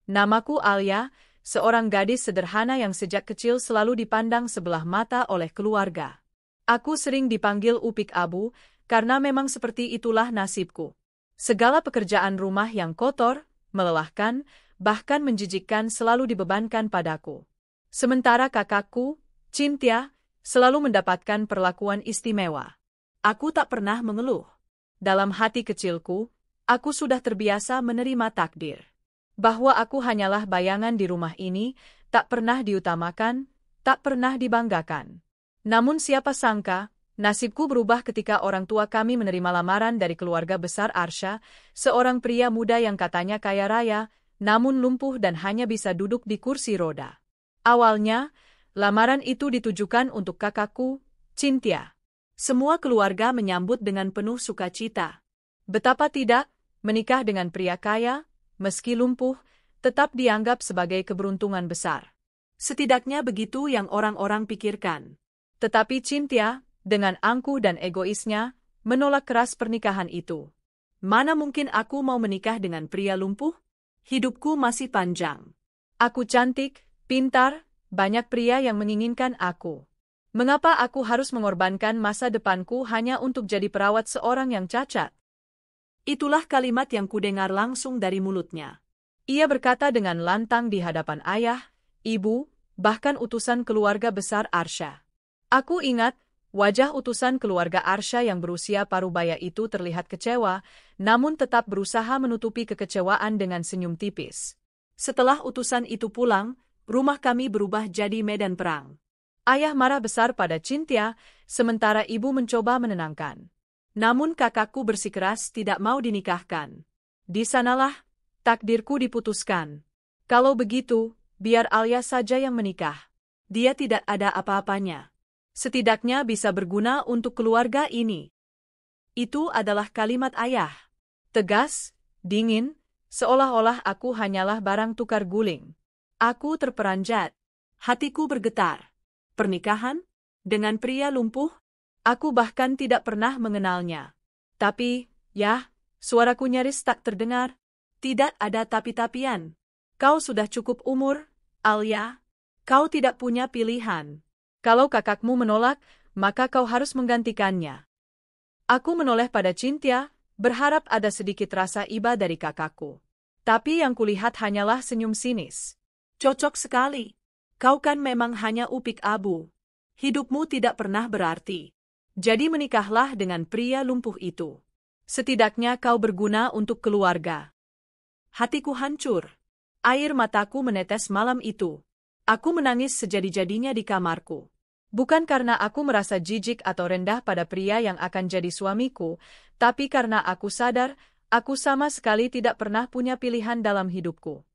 Namaku Alia, seorang gadis sederhana yang sejak kecil selalu dipandang sebelah mata oleh keluarga. Aku sering dipanggil Upik Abu, karena memang seperti itulah nasibku. Segala pekerjaan rumah yang kotor, melelahkan, bahkan menjijikkan selalu dibebankan padaku. Sementara kakakku, Cynthia, selalu mendapatkan perlakuan istimewa. Aku tak pernah mengeluh. Dalam hati kecilku, aku sudah terbiasa menerima takdir. Bahwa aku hanyalah bayangan di rumah ini, tak pernah diutamakan, tak pernah dibanggakan. Namun siapa sangka, nasibku berubah ketika orang tua kami menerima lamaran dari keluarga besar Arsha, seorang pria muda yang katanya kaya raya, namun lumpuh dan hanya bisa duduk di kursi roda. Awalnya, lamaran itu ditujukan untuk kakakku, Cynthia. Semua keluarga menyambut dengan penuh sukacita. Betapa tidak, menikah dengan pria kaya, meski lumpuh, tetap dianggap sebagai keberuntungan besar. Setidaknya begitu yang orang-orang pikirkan. Tetapi Cynthia, dengan angkuh dan egoisnya, menolak keras pernikahan itu. Mana mungkin aku mau menikah dengan pria lumpuh? Hidupku masih panjang. Aku cantik, pintar, banyak pria yang menginginkan aku. Mengapa aku harus mengorbankan masa depanku hanya untuk jadi perawat seorang yang cacat? Itulah kalimat yang kudengar langsung dari mulutnya. Ia berkata dengan lantang di hadapan ayah, ibu, bahkan utusan keluarga besar Arsha. Aku ingat, wajah utusan keluarga Arsha yang berusia parubaya itu terlihat kecewa, namun tetap berusaha menutupi kekecewaan dengan senyum tipis. Setelah utusan itu pulang, rumah kami berubah jadi medan perang. Ayah marah besar pada Cynthia, sementara ibu mencoba menenangkan. Namun kakakku bersikeras tidak mau dinikahkan. Di sanalah takdirku diputuskan. Kalau begitu, biar Alia saja yang menikah. Dia tidak ada apa-apanya. Setidaknya bisa berguna untuk keluarga ini. Itu adalah kalimat ayah. Tegas, dingin, seolah-olah aku hanyalah barang tukar guling. Aku terperanjat. Hatiku bergetar. Pernikahan? Dengan pria lumpuh? Aku bahkan tidak pernah mengenalnya. Tapi, ya, suaraku nyaris tak terdengar. Tidak ada tapi-tapian. Kau sudah cukup umur, Alia. Kau tidak punya pilihan. Kalau kakakmu menolak, maka kau harus menggantikannya. Aku menoleh pada Cynthia, berharap ada sedikit rasa iba dari kakakku. Tapi yang kulihat hanyalah senyum sinis. Cocok sekali. Kau kan memang hanya Upik Abu. Hidupmu tidak pernah berarti. Jadi menikahlah dengan pria lumpuh itu. Setidaknya kau berguna untuk keluarga. Hatiku hancur. Air mataku menetes malam itu. Aku menangis sejadi-jadinya di kamarku. Bukan karena aku merasa jijik atau rendah pada pria yang akan jadi suamiku, tapi karena aku sadar, aku sama sekali tidak pernah punya pilihan dalam hidupku.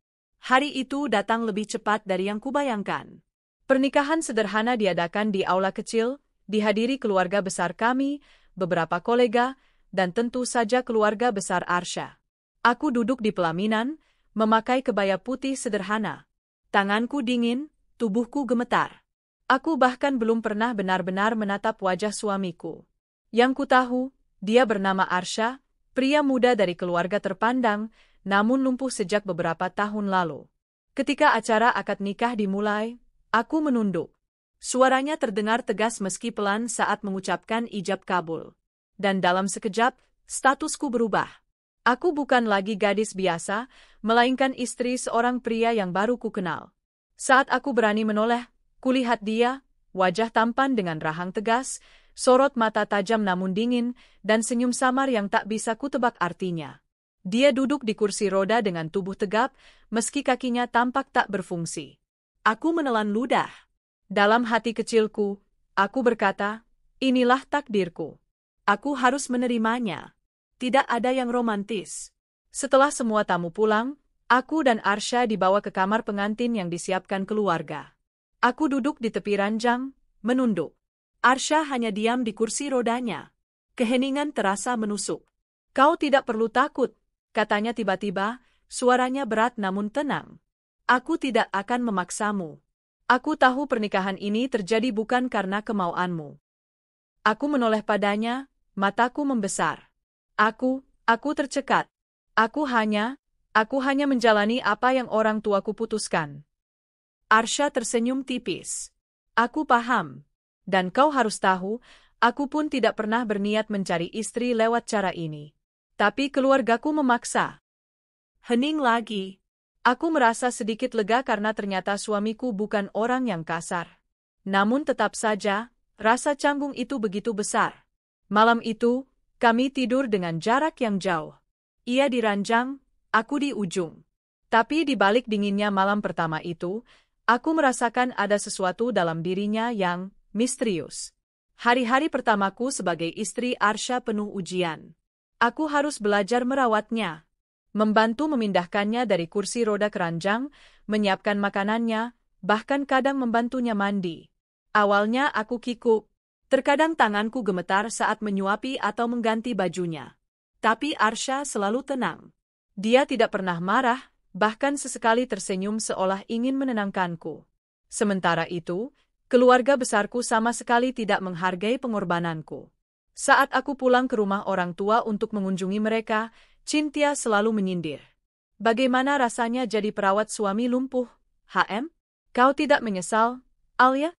Hari itu datang lebih cepat dari yang kubayangkan. Pernikahan sederhana diadakan di aula kecil, dihadiri keluarga besar kami, beberapa kolega, dan tentu saja keluarga besar Arsha. Aku duduk di pelaminan, memakai kebaya putih sederhana. Tanganku dingin, tubuhku gemetar. Aku bahkan belum pernah benar-benar menatap wajah suamiku. Yang kutahu, dia bernama Arsha, pria muda dari keluarga terpandang, namun lumpuh sejak beberapa tahun lalu. Ketika acara akad nikah dimulai, aku menunduk. Suaranya terdengar tegas meski pelan saat mengucapkan ijab kabul. Dan dalam sekejap, statusku berubah. Aku bukan lagi gadis biasa, melainkan istri seorang pria yang baru kukenal. Saat aku berani menoleh, kulihat dia, wajah tampan dengan rahang tegas, sorot mata tajam namun dingin, dan senyum samar yang tak bisa kutebak artinya. Dia duduk di kursi roda dengan tubuh tegap, meski kakinya tampak tak berfungsi. Aku menelan ludah. Dalam hati kecilku, aku berkata, inilah takdirku. Aku harus menerimanya. Tidak ada yang romantis. Setelah semua tamu pulang, aku dan Arsha dibawa ke kamar pengantin yang disiapkan keluarga. Aku duduk di tepi ranjang, menunduk. Arsha hanya diam di kursi rodanya. Keheningan terasa menusuk. Kau tidak perlu takut, katanya tiba-tiba, suaranya berat namun tenang. Aku tidak akan memaksamu. Aku tahu pernikahan ini terjadi bukan karena kemauanmu. Aku menoleh padanya, mataku membesar. Aku tercekat. Aku hanya Aku hanya menjalani apa yang orang tuaku putuskan. Arsha tersenyum tipis. Aku paham. Dan kau harus tahu, aku pun tidak pernah berniat mencari istri lewat cara ini. Tapi keluargaku memaksa. Hening lagi. Aku merasa sedikit lega karena ternyata suamiku bukan orang yang kasar. Namun tetap saja, rasa canggung itu begitu besar. Malam itu, kami tidur dengan jarak yang jauh. Ia di ranjang, aku di ujung. Tapi di balik dinginnya malam pertama itu, aku merasakan ada sesuatu dalam dirinya yang misterius. Hari-hari pertamaku sebagai istri Arsha penuh ujian. Aku harus belajar merawatnya. Membantu memindahkannya dari kursi roda ke ranjang, menyiapkan makanannya, bahkan kadang membantunya mandi. Awalnya aku kikuk. Terkadang tanganku gemetar saat menyuapi atau mengganti bajunya. Tapi Arsha selalu tenang. Dia tidak pernah marah, bahkan sesekali tersenyum seolah ingin menenangkanku. Sementara itu, keluarga besarku sama sekali tidak menghargai pengorbananku. Saat aku pulang ke rumah orang tua untuk mengunjungi mereka, Cynthia selalu menyindir. Bagaimana rasanya jadi perawat suami lumpuh, HM? Kau tidak menyesal, Alia?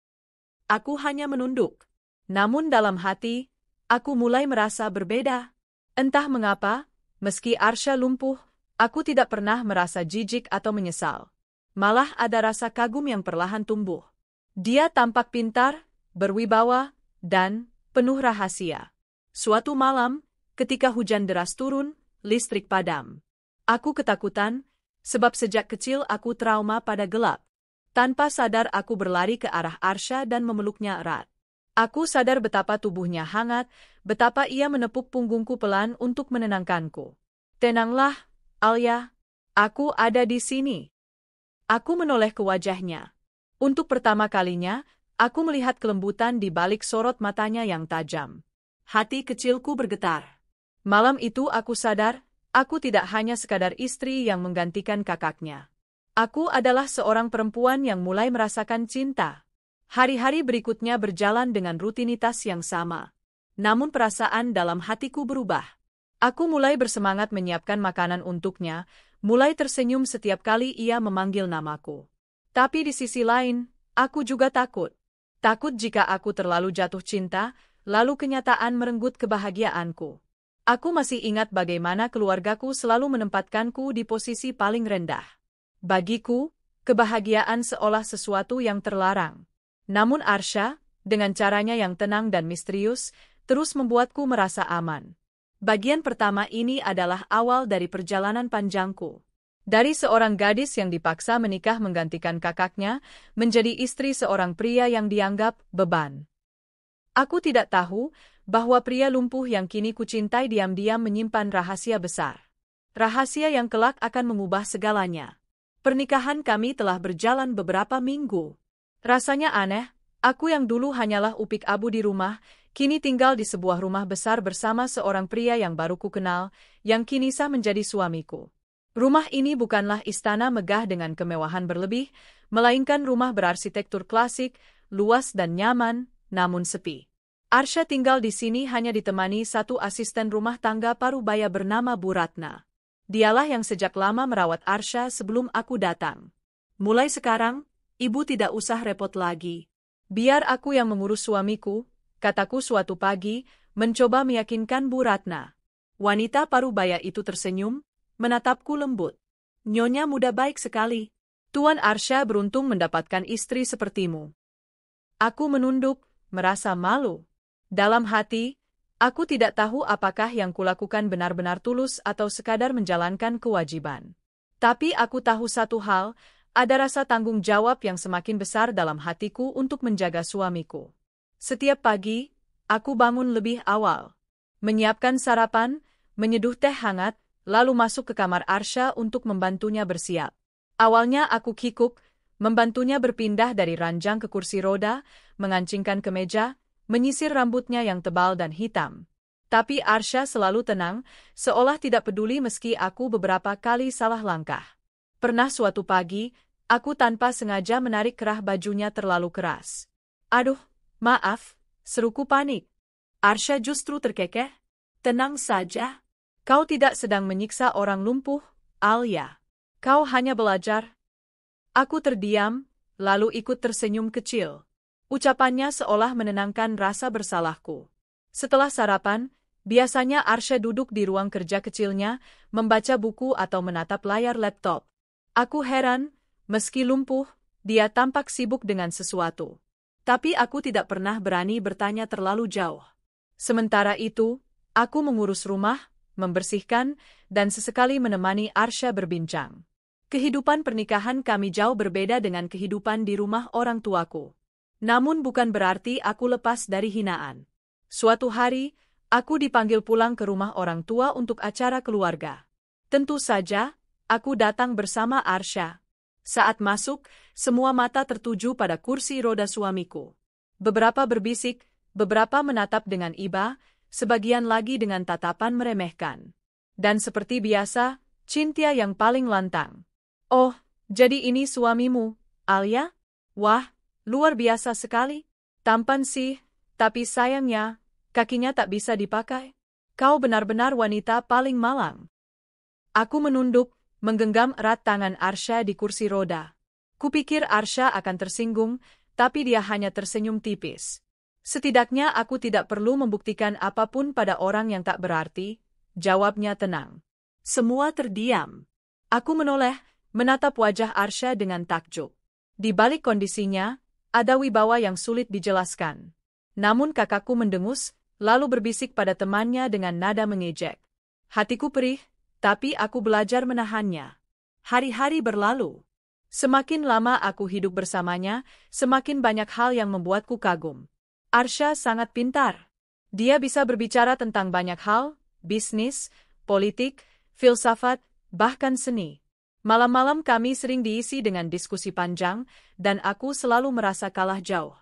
Aku hanya menunduk. Namun dalam hati, aku mulai merasa berbeda. Entah mengapa, meski Arsha lumpuh, aku tidak pernah merasa jijik atau menyesal. Malah ada rasa kagum yang perlahan tumbuh. Dia tampak pintar, berwibawa, dan penuh rahasia. Suatu malam, ketika hujan deras turun, listrik padam. Aku ketakutan, sebab sejak kecil aku trauma pada gelap. Tanpa sadar aku berlari ke arah Arsha dan memeluknya erat. Aku sadar betapa tubuhnya hangat, betapa ia menepuk punggungku pelan untuk menenangkanku. Tenanglah, Alia. Aku ada di sini. Aku menoleh ke wajahnya. Untuk pertama kalinya, aku melihat kelembutan di balik sorot matanya yang tajam. Hati kecilku bergetar. Malam itu aku sadar, aku tidak hanya sekadar istri yang menggantikan kakaknya. Aku adalah seorang perempuan yang mulai merasakan cinta. Hari-hari berikutnya berjalan dengan rutinitas yang sama. Namun perasaan dalam hatiku berubah. Aku mulai bersemangat menyiapkan makanan untuknya, mulai tersenyum setiap kali ia memanggil namaku. Tapi di sisi lain, aku juga takut. Takut jika aku terlalu jatuh cinta, lalu kenyataan merenggut kebahagiaanku. Aku masih ingat bagaimana keluargaku selalu menempatkanku di posisi paling rendah. Bagiku, kebahagiaan seolah sesuatu yang terlarang. Namun Arsha, dengan caranya yang tenang dan misterius, terus membuatku merasa aman. Bagian pertama ini adalah awal dari perjalanan panjangku. Dari seorang gadis yang dipaksa menikah menggantikan kakaknya, menjadi istri seorang pria yang dianggap beban. Aku tidak tahu bahwa pria lumpuh yang kini kucintai diam-diam menyimpan rahasia besar. Rahasia yang kelak akan mengubah segalanya. Pernikahan kami telah berjalan beberapa minggu. Rasanya aneh, aku yang dulu hanyalah upik abu di rumah, kini tinggal di sebuah rumah besar bersama seorang pria yang baru kukenal, yang kini sah menjadi suamiku. Rumah ini bukanlah istana megah dengan kemewahan berlebih, melainkan rumah berarsitektur klasik, luas dan nyaman, namun sepi. Arsha tinggal di sini hanya ditemani satu asisten rumah tangga parubaya bernama Bu Ratna. Dialah yang sejak lama merawat Arsha sebelum aku datang. Mulai sekarang, Ibu tidak usah repot lagi. Biar aku yang mengurus suamiku, kataku suatu pagi, mencoba meyakinkan Bu Ratna. Wanita parubaya itu tersenyum, menatapku lembut. Nyonya muda baik sekali. Tuan Arsha beruntung mendapatkan istri sepertimu. Aku menunduk, merasa malu. Dalam hati, aku tidak tahu apakah yang kulakukan benar-benar tulus atau sekadar menjalankan kewajiban. Tapi aku tahu satu hal, ada rasa tanggung jawab yang semakin besar dalam hatiku untuk menjaga suamiku. Setiap pagi, aku bangun lebih awal. Menyiapkan sarapan, menyeduh teh hangat, lalu masuk ke kamar Arsha untuk membantunya bersiap. Awalnya aku kikuk, membantunya berpindah dari ranjang ke kursi roda, mengancingkan kemeja, menyisir rambutnya yang tebal dan hitam. Tapi Arsha selalu tenang, seolah tidak peduli meski aku beberapa kali salah langkah. Pernah suatu pagi, aku tanpa sengaja menarik kerah bajunya terlalu keras. Aduh, maaf, seruku panik. Arsha justru terkekeh. Tenang saja. Kau tidak sedang menyiksa orang lumpuh, Alia. Kau hanya belajar? Aku terdiam, lalu ikut tersenyum kecil. Ucapannya seolah menenangkan rasa bersalahku. Setelah sarapan, biasanya Arsya duduk di ruang kerja kecilnya, membaca buku atau menatap layar laptop. Aku heran, meski lumpuh, dia tampak sibuk dengan sesuatu. Tapi aku tidak pernah berani bertanya terlalu jauh. Sementara itu, aku mengurus rumah, membersihkan, dan sesekali menemani Arsya berbincang. Kehidupan pernikahan kami jauh berbeda dengan kehidupan di rumah orang tuaku. Namun bukan berarti aku lepas dari hinaan. Suatu hari, aku dipanggil pulang ke rumah orang tua untuk acara keluarga. Tentu saja, aku datang bersama Arsya. Saat masuk, semua mata tertuju pada kursi roda suamiku. Beberapa berbisik, beberapa menatap dengan iba, sebagian lagi dengan tatapan meremehkan. Dan seperti biasa, Cynthia yang paling lantang. Oh, jadi ini suamimu, Alia? Wah, luar biasa sekali. Tampan sih, tapi sayangnya, kakinya tak bisa dipakai. Kau benar-benar wanita paling malang. Aku menunduk, menggenggam erat tangan Arsya di kursi roda. Kupikir Arsya akan tersinggung, tapi dia hanya tersenyum tipis. Setidaknya aku tidak perlu membuktikan apapun pada orang yang tak berarti, jawabnya tenang. Semua terdiam. Aku menoleh, menatap wajah Arsya dengan takjub. Di balik kondisinya, ada wibawa yang sulit dijelaskan. Namun kakakku mendengus, lalu berbisik pada temannya dengan nada mengejek. Hatiku perih, tapi aku belajar menahannya. Hari-hari berlalu. Semakin lama aku hidup bersamanya, semakin banyak hal yang membuatku kagum. Arsya sangat pintar. Dia bisa berbicara tentang banyak hal, bisnis, politik, filsafat, bahkan seni. Malam-malam kami sering diisi dengan diskusi panjang, dan aku selalu merasa kalah jauh.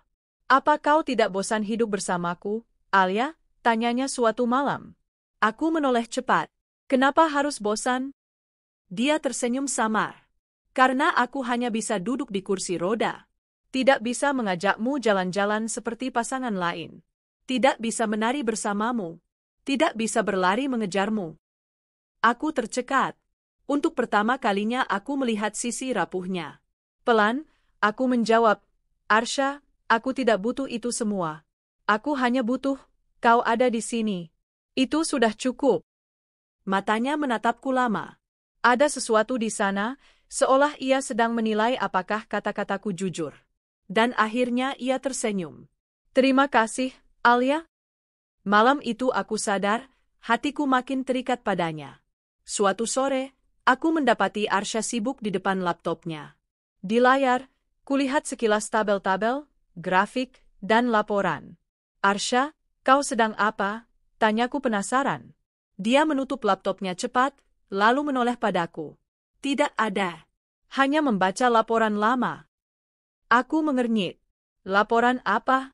Apa kau tidak bosan hidup bersamaku, Alia? Tanyanya suatu malam. Aku menoleh cepat. Kenapa harus bosan? Dia tersenyum samar. Karena aku hanya bisa duduk di kursi roda. Tidak bisa mengajakmu jalan-jalan seperti pasangan lain. Tidak bisa menari bersamamu. Tidak bisa berlari mengejarmu. Aku tercekat. Untuk pertama kalinya aku melihat sisi rapuhnya. Pelan, aku menjawab, Arsya, aku tidak butuh itu semua. Aku hanya butuh, kau ada di sini. Itu sudah cukup. Matanya menatapku lama. Ada sesuatu di sana, seolah ia sedang menilai apakah kata-kataku jujur. Dan akhirnya ia tersenyum. Terima kasih, Alia. Malam itu aku sadar, hatiku makin terikat padanya. Suatu sore, aku mendapati Arsya sibuk di depan laptopnya. Di layar, kulihat sekilas tabel-tabel, grafik, dan laporan. Arsya, kau sedang apa? Tanyaku penasaran. Dia menutup laptopnya cepat, lalu menoleh padaku. Tidak ada. Hanya membaca laporan lama. Aku mengernyit. Laporan apa?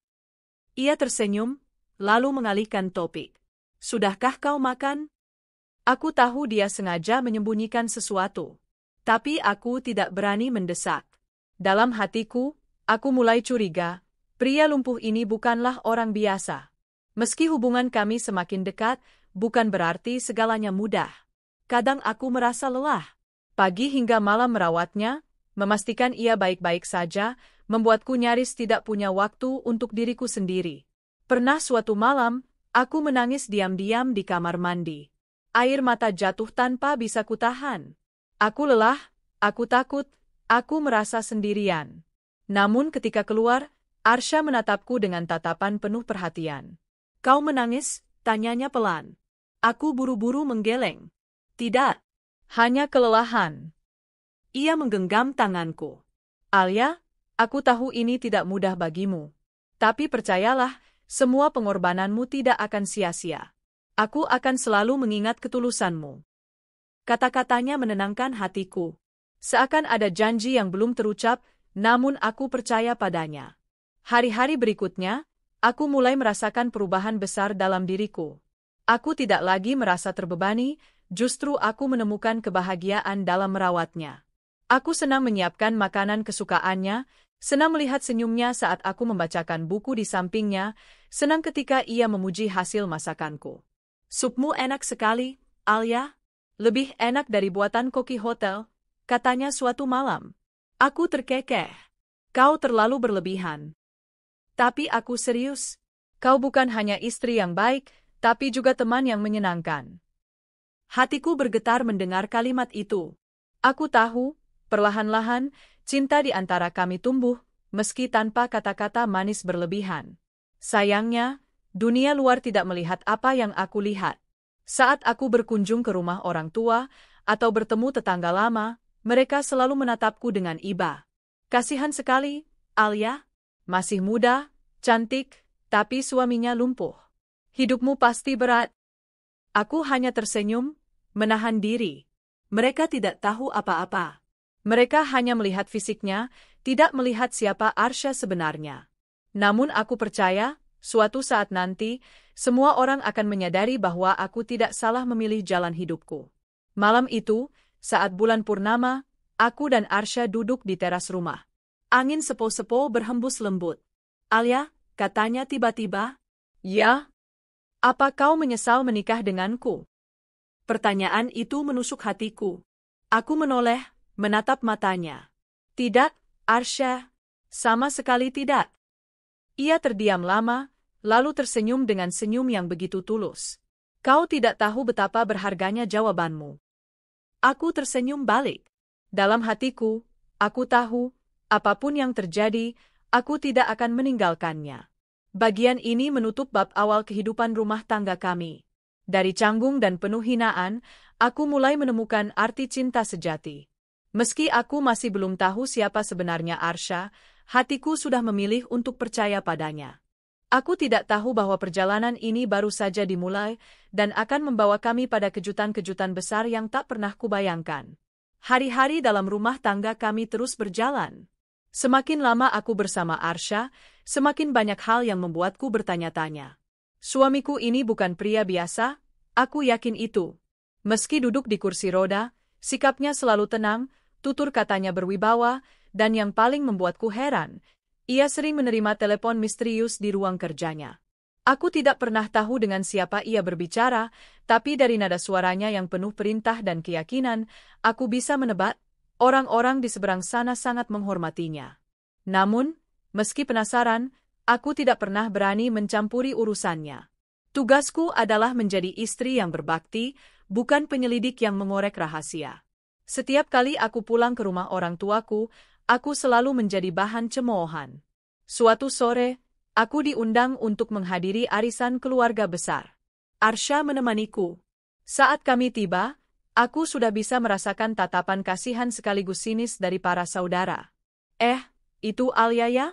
Ia tersenyum, lalu mengalihkan topik. Sudahkah kau makan? Aku tahu dia sengaja menyembunyikan sesuatu. Tapi aku tidak berani mendesak. Dalam hatiku, aku mulai curiga, pria lumpuh ini bukanlah orang biasa. Meski hubungan kami semakin dekat, bukan berarti segalanya mudah. Kadang aku merasa lelah. Pagi hingga malam merawatnya, memastikan ia baik-baik saja, membuatku nyaris tidak punya waktu untuk diriku sendiri. Pernah suatu malam, aku menangis diam-diam di kamar mandi. Air mata jatuh tanpa bisa kutahan. Aku lelah, aku takut, aku merasa sendirian. Namun ketika keluar, Arsya menatapku dengan tatapan penuh perhatian. Kau menangis? Tanyanya pelan. Aku buru-buru menggeleng. Tidak, hanya kelelahan. Ia menggenggam tanganku. Alia, aku tahu ini tidak mudah bagimu. Tapi percayalah, semua pengorbananmu tidak akan sia-sia. Aku akan selalu mengingat ketulusanmu. Kata-katanya menenangkan hatiku. Seakan ada janji yang belum terucap, namun aku percaya padanya. Hari-hari berikutnya, aku mulai merasakan perubahan besar dalam diriku. Aku tidak lagi merasa terbebani, justru aku menemukan kebahagiaan dalam merawatnya. Aku senang menyiapkan makanan kesukaannya, senang melihat senyumnya saat aku membacakan buku di sampingnya, senang ketika ia memuji hasil masakanku. Supmu enak sekali, Alia. Lebih enak dari buatan koki hotel, katanya suatu malam. Aku terkekeh. Kau terlalu berlebihan. Tapi aku serius. Kau bukan hanya istri yang baik, tapi juga teman yang menyenangkan. Hatiku bergetar mendengar kalimat itu. Aku tahu, perlahan-lahan, cinta di antara kami tumbuh, meski tanpa kata-kata manis berlebihan. Sayangnya, dunia luar tidak melihat apa yang aku lihat. Saat aku berkunjung ke rumah orang tua, atau bertemu tetangga lama, mereka selalu menatapku dengan iba. Kasihan sekali, Alia. Masih muda, cantik, tapi suaminya lumpuh. Hidupmu pasti berat. Aku hanya tersenyum, menahan diri. Mereka tidak tahu apa-apa. Mereka hanya melihat fisiknya, tidak melihat siapa Arsya sebenarnya. Namun aku percaya, suatu saat nanti, semua orang akan menyadari bahwa aku tidak salah memilih jalan hidupku. Malam itu, saat bulan purnama, aku dan Arsya duduk di teras rumah. Angin sepo-sepo berhembus lembut. Alia, katanya tiba-tiba. Ya? Apa kau menyesal menikah denganku? Pertanyaan itu menusuk hatiku. Aku menoleh, menatap matanya. Tidak, Arsya. Sama sekali tidak. Ia terdiam lama, lalu tersenyum dengan senyum yang begitu tulus. Kau tidak tahu betapa berharganya jawabanmu. Aku tersenyum balik. Dalam hatiku, aku tahu, apapun yang terjadi, aku tidak akan meninggalkannya. Bagian ini menutup bab awal kehidupan rumah tangga kami. Dari canggung dan penuh hinaan, aku mulai menemukan arti cinta sejati. Meski aku masih belum tahu siapa sebenarnya Arsya, hatiku sudah memilih untuk percaya padanya. Aku tidak tahu bahwa perjalanan ini baru saja dimulai dan akan membawa kami pada kejutan-kejutan besar yang tak pernah kubayangkan. Hari-hari dalam rumah tangga kami terus berjalan. Semakin lama aku bersama Arsya, semakin banyak hal yang membuatku bertanya-tanya. Suamiku ini bukan pria biasa, aku yakin itu. Meski duduk di kursi roda, sikapnya selalu tenang, tutur katanya berwibawa, dan yang paling membuatku heran, ia sering menerima telepon misterius di ruang kerjanya. Aku tidak pernah tahu dengan siapa ia berbicara, tapi dari nada suaranya yang penuh perintah dan keyakinan, aku bisa menebak, orang-orang di seberang sana sangat menghormatinya. Namun, meski penasaran, aku tidak pernah berani mencampuri urusannya. Tugasku adalah menjadi istri yang berbakti, bukan penyelidik yang mengorek rahasia. Setiap kali aku pulang ke rumah orang tuaku, aku selalu menjadi bahan cemoohan. Suatu sore, aku diundang untuk menghadiri arisan keluarga besar. Arsya menemaniku. Saat kami tiba, aku sudah bisa merasakan tatapan kasihan sekaligus sinis dari para saudara. Itu Alia ya?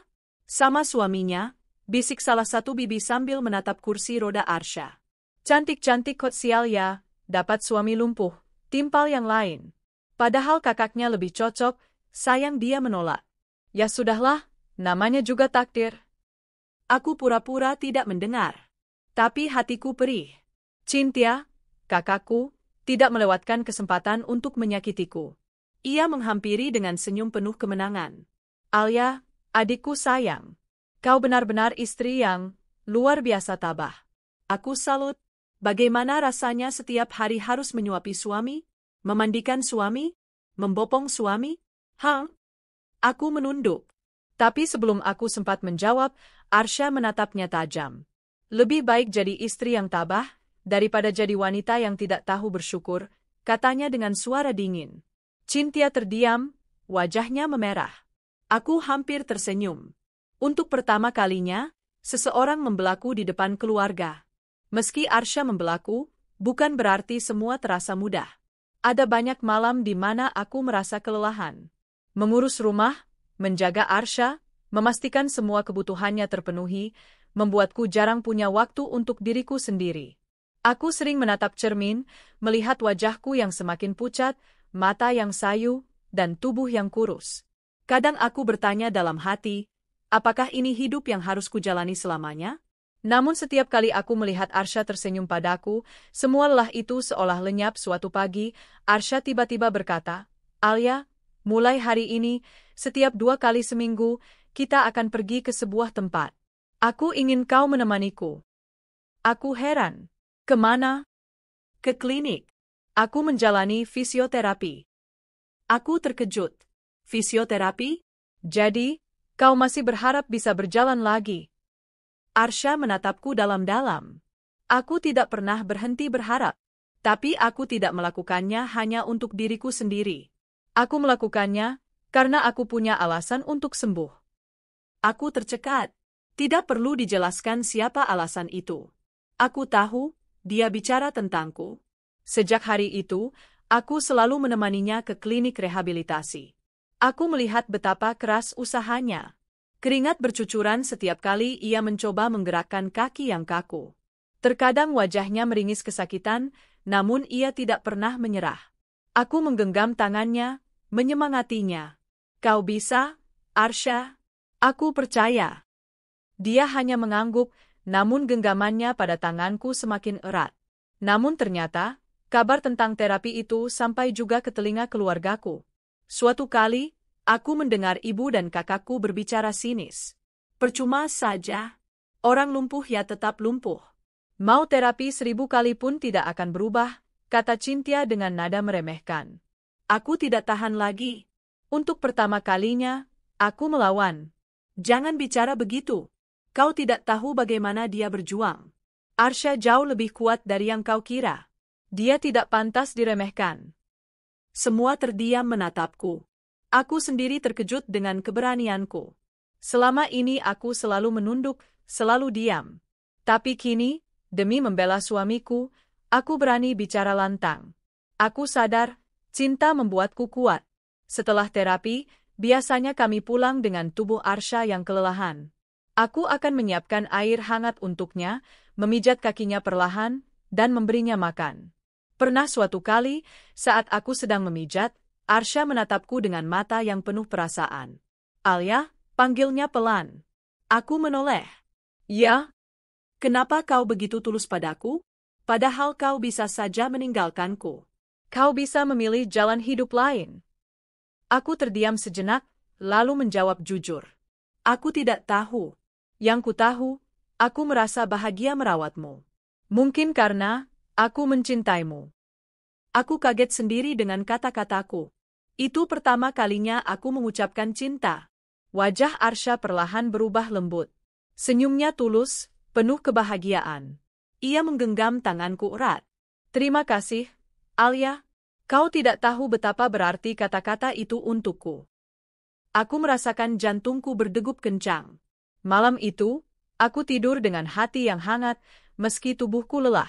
Sama suaminya, bisik salah satu bibi sambil menatap kursi roda Arsya. Cantik-cantik kot sial ya, dapat suami lumpuh, timpal yang lain. Padahal kakaknya lebih cocok, sayang dia menolak. Ya sudahlah, namanya juga takdir. Aku pura-pura tidak mendengar. Tapi hatiku perih. Cynthia, kakakku, tidak melewatkan kesempatan untuk menyakitiku. Ia menghampiri dengan senyum penuh kemenangan. Alia, adikku sayang. Kau benar-benar istri yang luar biasa tabah. Aku salut. Bagaimana rasanya setiap hari harus menyuapi suami? Memandikan suami? Membopong suami? Aku menunduk. Tapi sebelum aku sempat menjawab, Arsya menatapnya tajam. Lebih baik jadi istri yang tabah, daripada jadi wanita yang tidak tahu bersyukur, katanya dengan suara dingin. Cynthia terdiam, wajahnya memerah. Aku hampir tersenyum. Untuk pertama kalinya, seseorang membelaku di depan keluarga. Meski Arsya membelaku, bukan berarti semua terasa mudah. Ada banyak malam di mana aku merasa kelelahan. Mengurus rumah, menjaga Arsya, memastikan semua kebutuhannya terpenuhi, membuatku jarang punya waktu untuk diriku sendiri. Aku sering menatap cermin, melihat wajahku yang semakin pucat, mata yang sayu, dan tubuh yang kurus. Kadang aku bertanya dalam hati, apakah ini hidup yang harus kujalani selamanya? Namun setiap kali aku melihat Arsya tersenyum padaku, semua lelah itu seolah lenyap. Suatu pagi, Arsya tiba-tiba berkata, Alia, mulai hari ini, setiap 2 kali seminggu, kita akan pergi ke sebuah tempat. Aku ingin kau menemaniku. Aku heran. Kemana? Ke klinik. Aku menjalani fisioterapi. Aku terkejut. Fisioterapi? Jadi, kau masih berharap bisa berjalan lagi? Arsha menatapku dalam-dalam. Aku tidak pernah berhenti berharap. Tapi aku tidak melakukannya hanya untuk diriku sendiri. Aku melakukannya karena aku punya alasan untuk sembuh. Aku tercekat. Tidak perlu dijelaskan siapa alasan itu. Aku tahu, dia bicara tentangku. Sejak hari itu, aku selalu menemaninya ke klinik rehabilitasi. Aku melihat betapa keras usahanya. Keringat bercucuran setiap kali ia mencoba menggerakkan kaki yang kaku. Terkadang wajahnya meringis kesakitan, namun ia tidak pernah menyerah. Aku menggenggam tangannya, menyemangatinya. Kau bisa, Arsha? Aku percaya. Dia hanya mengangguk, namun genggamannya pada tanganku semakin erat. Namun ternyata, kabar tentang terapi itu sampai juga ke telinga keluargaku. Suatu kali, aku mendengar ibu dan kakakku berbicara sinis. Percuma saja. Orang lumpuh ya tetap lumpuh. Mau terapi 1000 kali pun tidak akan berubah, kata Cynthia dengan nada meremehkan. Aku tidak tahan lagi. Untuk pertama kalinya, aku melawan. Jangan bicara begitu. Kau tidak tahu bagaimana dia berjuang. Arsha jauh lebih kuat dari yang kau kira. Dia tidak pantas diremehkan. Semua terdiam menatapku. Aku sendiri terkejut dengan keberanianku. Selama ini aku selalu menunduk, selalu diam. Tapi kini, demi membela suamiku, aku berani bicara lantang. Aku sadar, cinta membuatku kuat. Setelah terapi, biasanya kami pulang dengan tubuh Arsha yang kelelahan. Aku akan menyiapkan air hangat untuknya, memijat kakinya perlahan, dan memberinya makan. Pernah suatu kali, saat aku sedang memijat, Arsha menatapku dengan mata yang penuh perasaan. Alia, panggilnya pelan. Aku menoleh. Ya? Kenapa kau begitu tulus padaku? Padahal kau bisa saja meninggalkanku. Kau bisa memilih jalan hidup lain. Aku terdiam sejenak, lalu menjawab jujur. Aku tidak tahu. Yang ku tahu, aku merasa bahagia merawatmu. Mungkin karena aku mencintaimu. Aku kaget sendiri dengan kata-kataku. Itu pertama kalinya aku mengucapkan cinta. Wajah Arsha perlahan berubah lembut. Senyumnya tulus, penuh kebahagiaan. Ia menggenggam tanganku erat. Terima kasih, Alia. Kau tidak tahu betapa berarti kata-kata itu untukku. Aku merasakan jantungku berdegup kencang. Malam itu, aku tidur dengan hati yang hangat, meski tubuhku lelah.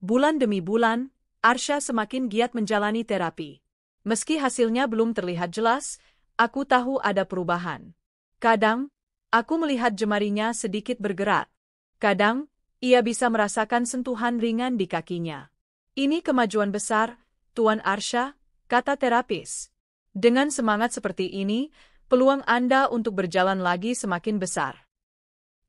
Bulan demi bulan, Arsha semakin giat menjalani terapi. Meski hasilnya belum terlihat jelas, aku tahu ada perubahan. Kadang, aku melihat jemarinya sedikit bergerak. Kadang, ia bisa merasakan sentuhan ringan di kakinya. Ini kemajuan besar, Tuan Arsha, kata terapis. Dengan semangat seperti ini, peluang Anda untuk berjalan lagi semakin besar.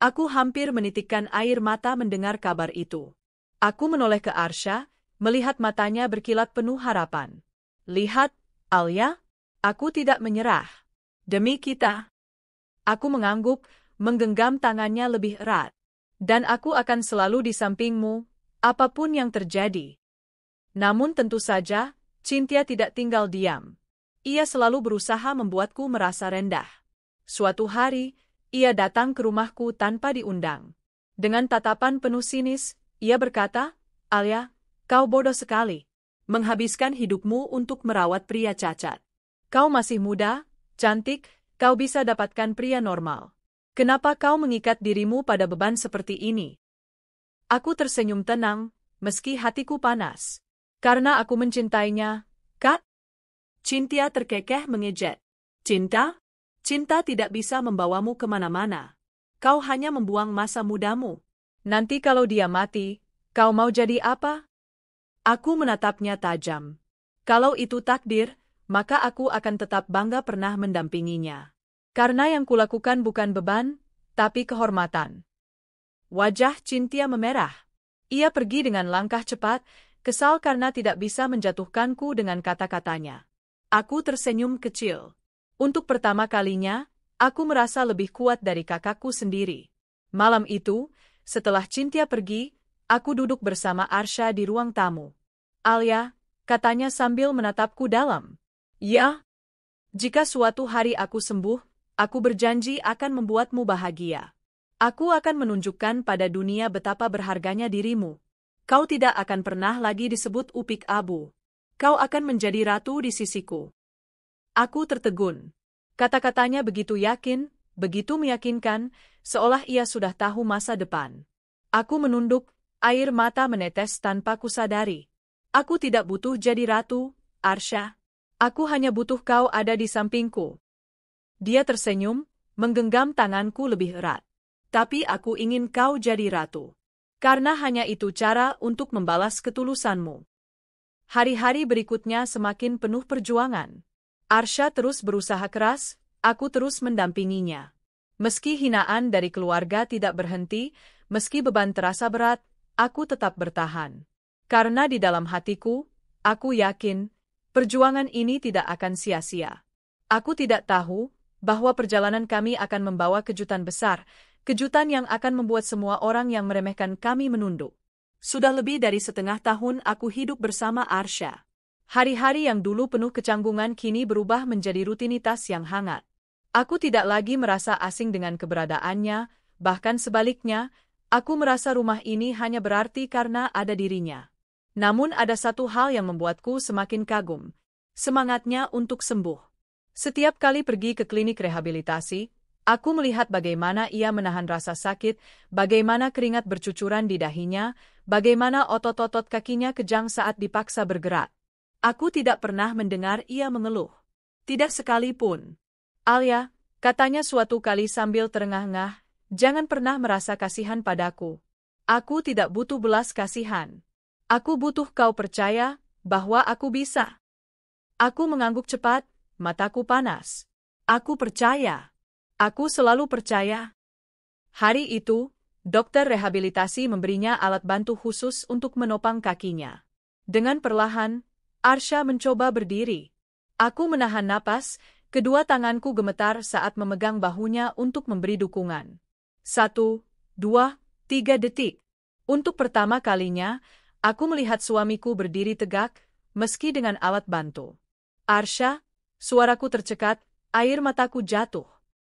Aku hampir menitikkan air mata mendengar kabar itu. Aku menoleh ke Arsha, melihat matanya berkilat penuh harapan. Lihat, Alia, aku tidak menyerah. Demi kita. Aku mengangguk, menggenggam tangannya lebih erat. Dan aku akan selalu di sampingmu, apapun yang terjadi. Namun tentu saja, Cynthia tidak tinggal diam. Ia selalu berusaha membuatku merasa rendah. Suatu hari, ia datang ke rumahku tanpa diundang. Dengan tatapan penuh sinis, ia berkata, Alia, kau bodoh sekali. Menghabiskan hidupmu untuk merawat pria cacat. Kau masih muda, cantik, kau bisa dapatkan pria normal. Kenapa kau mengikat dirimu pada beban seperti ini? Aku tersenyum tenang, meski hatiku panas. Karena aku mencintainya, Kak. Cynthia terkekeh mengejek. Cinta? Cinta tidak bisa membawamu kemana-mana. Kau hanya membuang masa mudamu. Nanti kalau dia mati, kau mau jadi apa? Aku menatapnya tajam. Kalau itu takdir, maka aku akan tetap bangga pernah mendampinginya. Karena yang kulakukan bukan beban, tapi kehormatan. Wajah Cynthia memerah. Ia pergi dengan langkah cepat, kesal karena tidak bisa menjatuhkanku dengan kata-katanya. Aku tersenyum kecil. Untuk pertama kalinya, aku merasa lebih kuat dari kakakku sendiri. Malam itu, setelah Cynthia pergi, aku duduk bersama Arsha di ruang tamu. Alia, katanya sambil menatapku dalam. Ya, jika suatu hari aku sembuh, aku berjanji akan membuatmu bahagia. Aku akan menunjukkan pada dunia betapa berharganya dirimu. Kau tidak akan pernah lagi disebut Upik Abu. Kau akan menjadi ratu di sisiku. Aku tertegun. Kata-katanya begitu yakin, begitu meyakinkan, seolah ia sudah tahu masa depan. Aku menunduk, air mata menetes tanpa kusadari. Aku tidak butuh jadi ratu, Arsha. Aku hanya butuh kau ada di sampingku. Dia tersenyum, menggenggam tanganku lebih erat. Tapi aku ingin kau jadi ratu. Karena hanya itu cara untuk membalas ketulusanmu. Hari-hari berikutnya semakin penuh perjuangan. Arsha terus berusaha keras, aku terus mendampinginya. Meski hinaan dari keluarga tidak berhenti, meski beban terasa berat, aku tetap bertahan. Karena di dalam hatiku, aku yakin, perjuangan ini tidak akan sia-sia. Aku tidak tahu bahwa perjalanan kami akan membawa kejutan besar, kejutan yang akan membuat semua orang yang meremehkan kami menunduk. Sudah lebih dari setengah tahun aku hidup bersama Arsha. Hari-hari yang dulu penuh kecanggungan kini berubah menjadi rutinitas yang hangat. Aku tidak lagi merasa asing dengan keberadaannya, bahkan sebaliknya, aku merasa rumah ini hanya berarti karena ada dirinya. Namun ada satu hal yang membuatku semakin kagum, semangatnya untuk sembuh. Setiap kali pergi ke klinik rehabilitasi, aku melihat bagaimana ia menahan rasa sakit, bagaimana keringat bercucuran di dahinya, bagaimana otot-otot kakinya kejang saat dipaksa bergerak. Aku tidak pernah mendengar ia mengeluh. Tidak sekalipun. Alia, katanya suatu kali sambil terengah-engah, jangan pernah merasa kasihan padaku. Aku tidak butuh belas kasihan. Aku butuh kau percaya bahwa aku bisa. Aku mengangguk cepat, mataku panas. Aku percaya. Aku selalu percaya. Hari itu, dokter rehabilitasi memberinya alat bantu khusus untuk menopang kakinya. Dengan perlahan, Arsha mencoba berdiri. Aku menahan napas, kedua tanganku gemetar saat memegang bahunya untuk memberi dukungan. 1, 2, 3 detik. Untuk pertama kalinya, aku melihat suamiku berdiri tegak, meski dengan alat bantu. Arsha, suaraku tercekat, air mataku jatuh.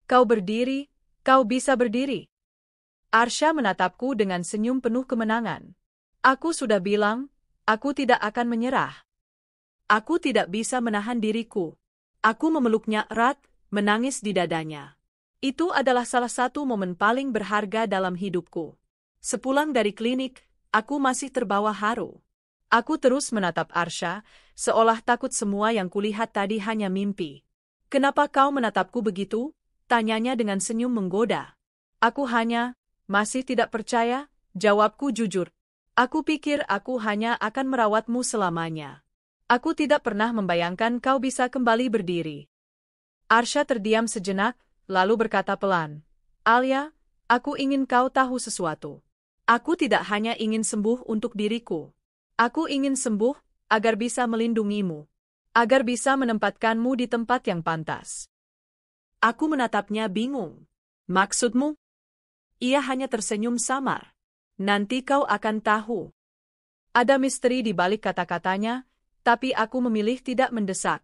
Kau berdiri, kau bisa berdiri. Arsha menatapku dengan senyum penuh kemenangan. Aku sudah bilang, aku tidak akan menyerah. Aku tidak bisa menahan diriku. Aku memeluknya erat, menangis di dadanya. Itu adalah salah satu momen paling berharga dalam hidupku. Sepulang dari klinik, aku masih terbawa haru. Aku terus menatap Arsha, seolah takut semua yang kulihat tadi hanya mimpi. Kenapa kau menatapku begitu? Tanyanya dengan senyum menggoda. Aku masih tidak percaya, jawabku jujur. Aku pikir aku hanya akan merawatmu selamanya. Aku tidak pernah membayangkan kau bisa kembali berdiri. Arsha terdiam sejenak, lalu berkata pelan. Alia, aku ingin kau tahu sesuatu. Aku tidak hanya ingin sembuh untuk diriku. Aku ingin sembuh, agar bisa melindungimu. Agar bisa menempatkanmu di tempat yang pantas. Aku menatapnya bingung. Maksudmu? Ia hanya tersenyum samar. Nanti kau akan tahu. Ada misteri di balik kata-katanya, tapi aku memilih tidak mendesak.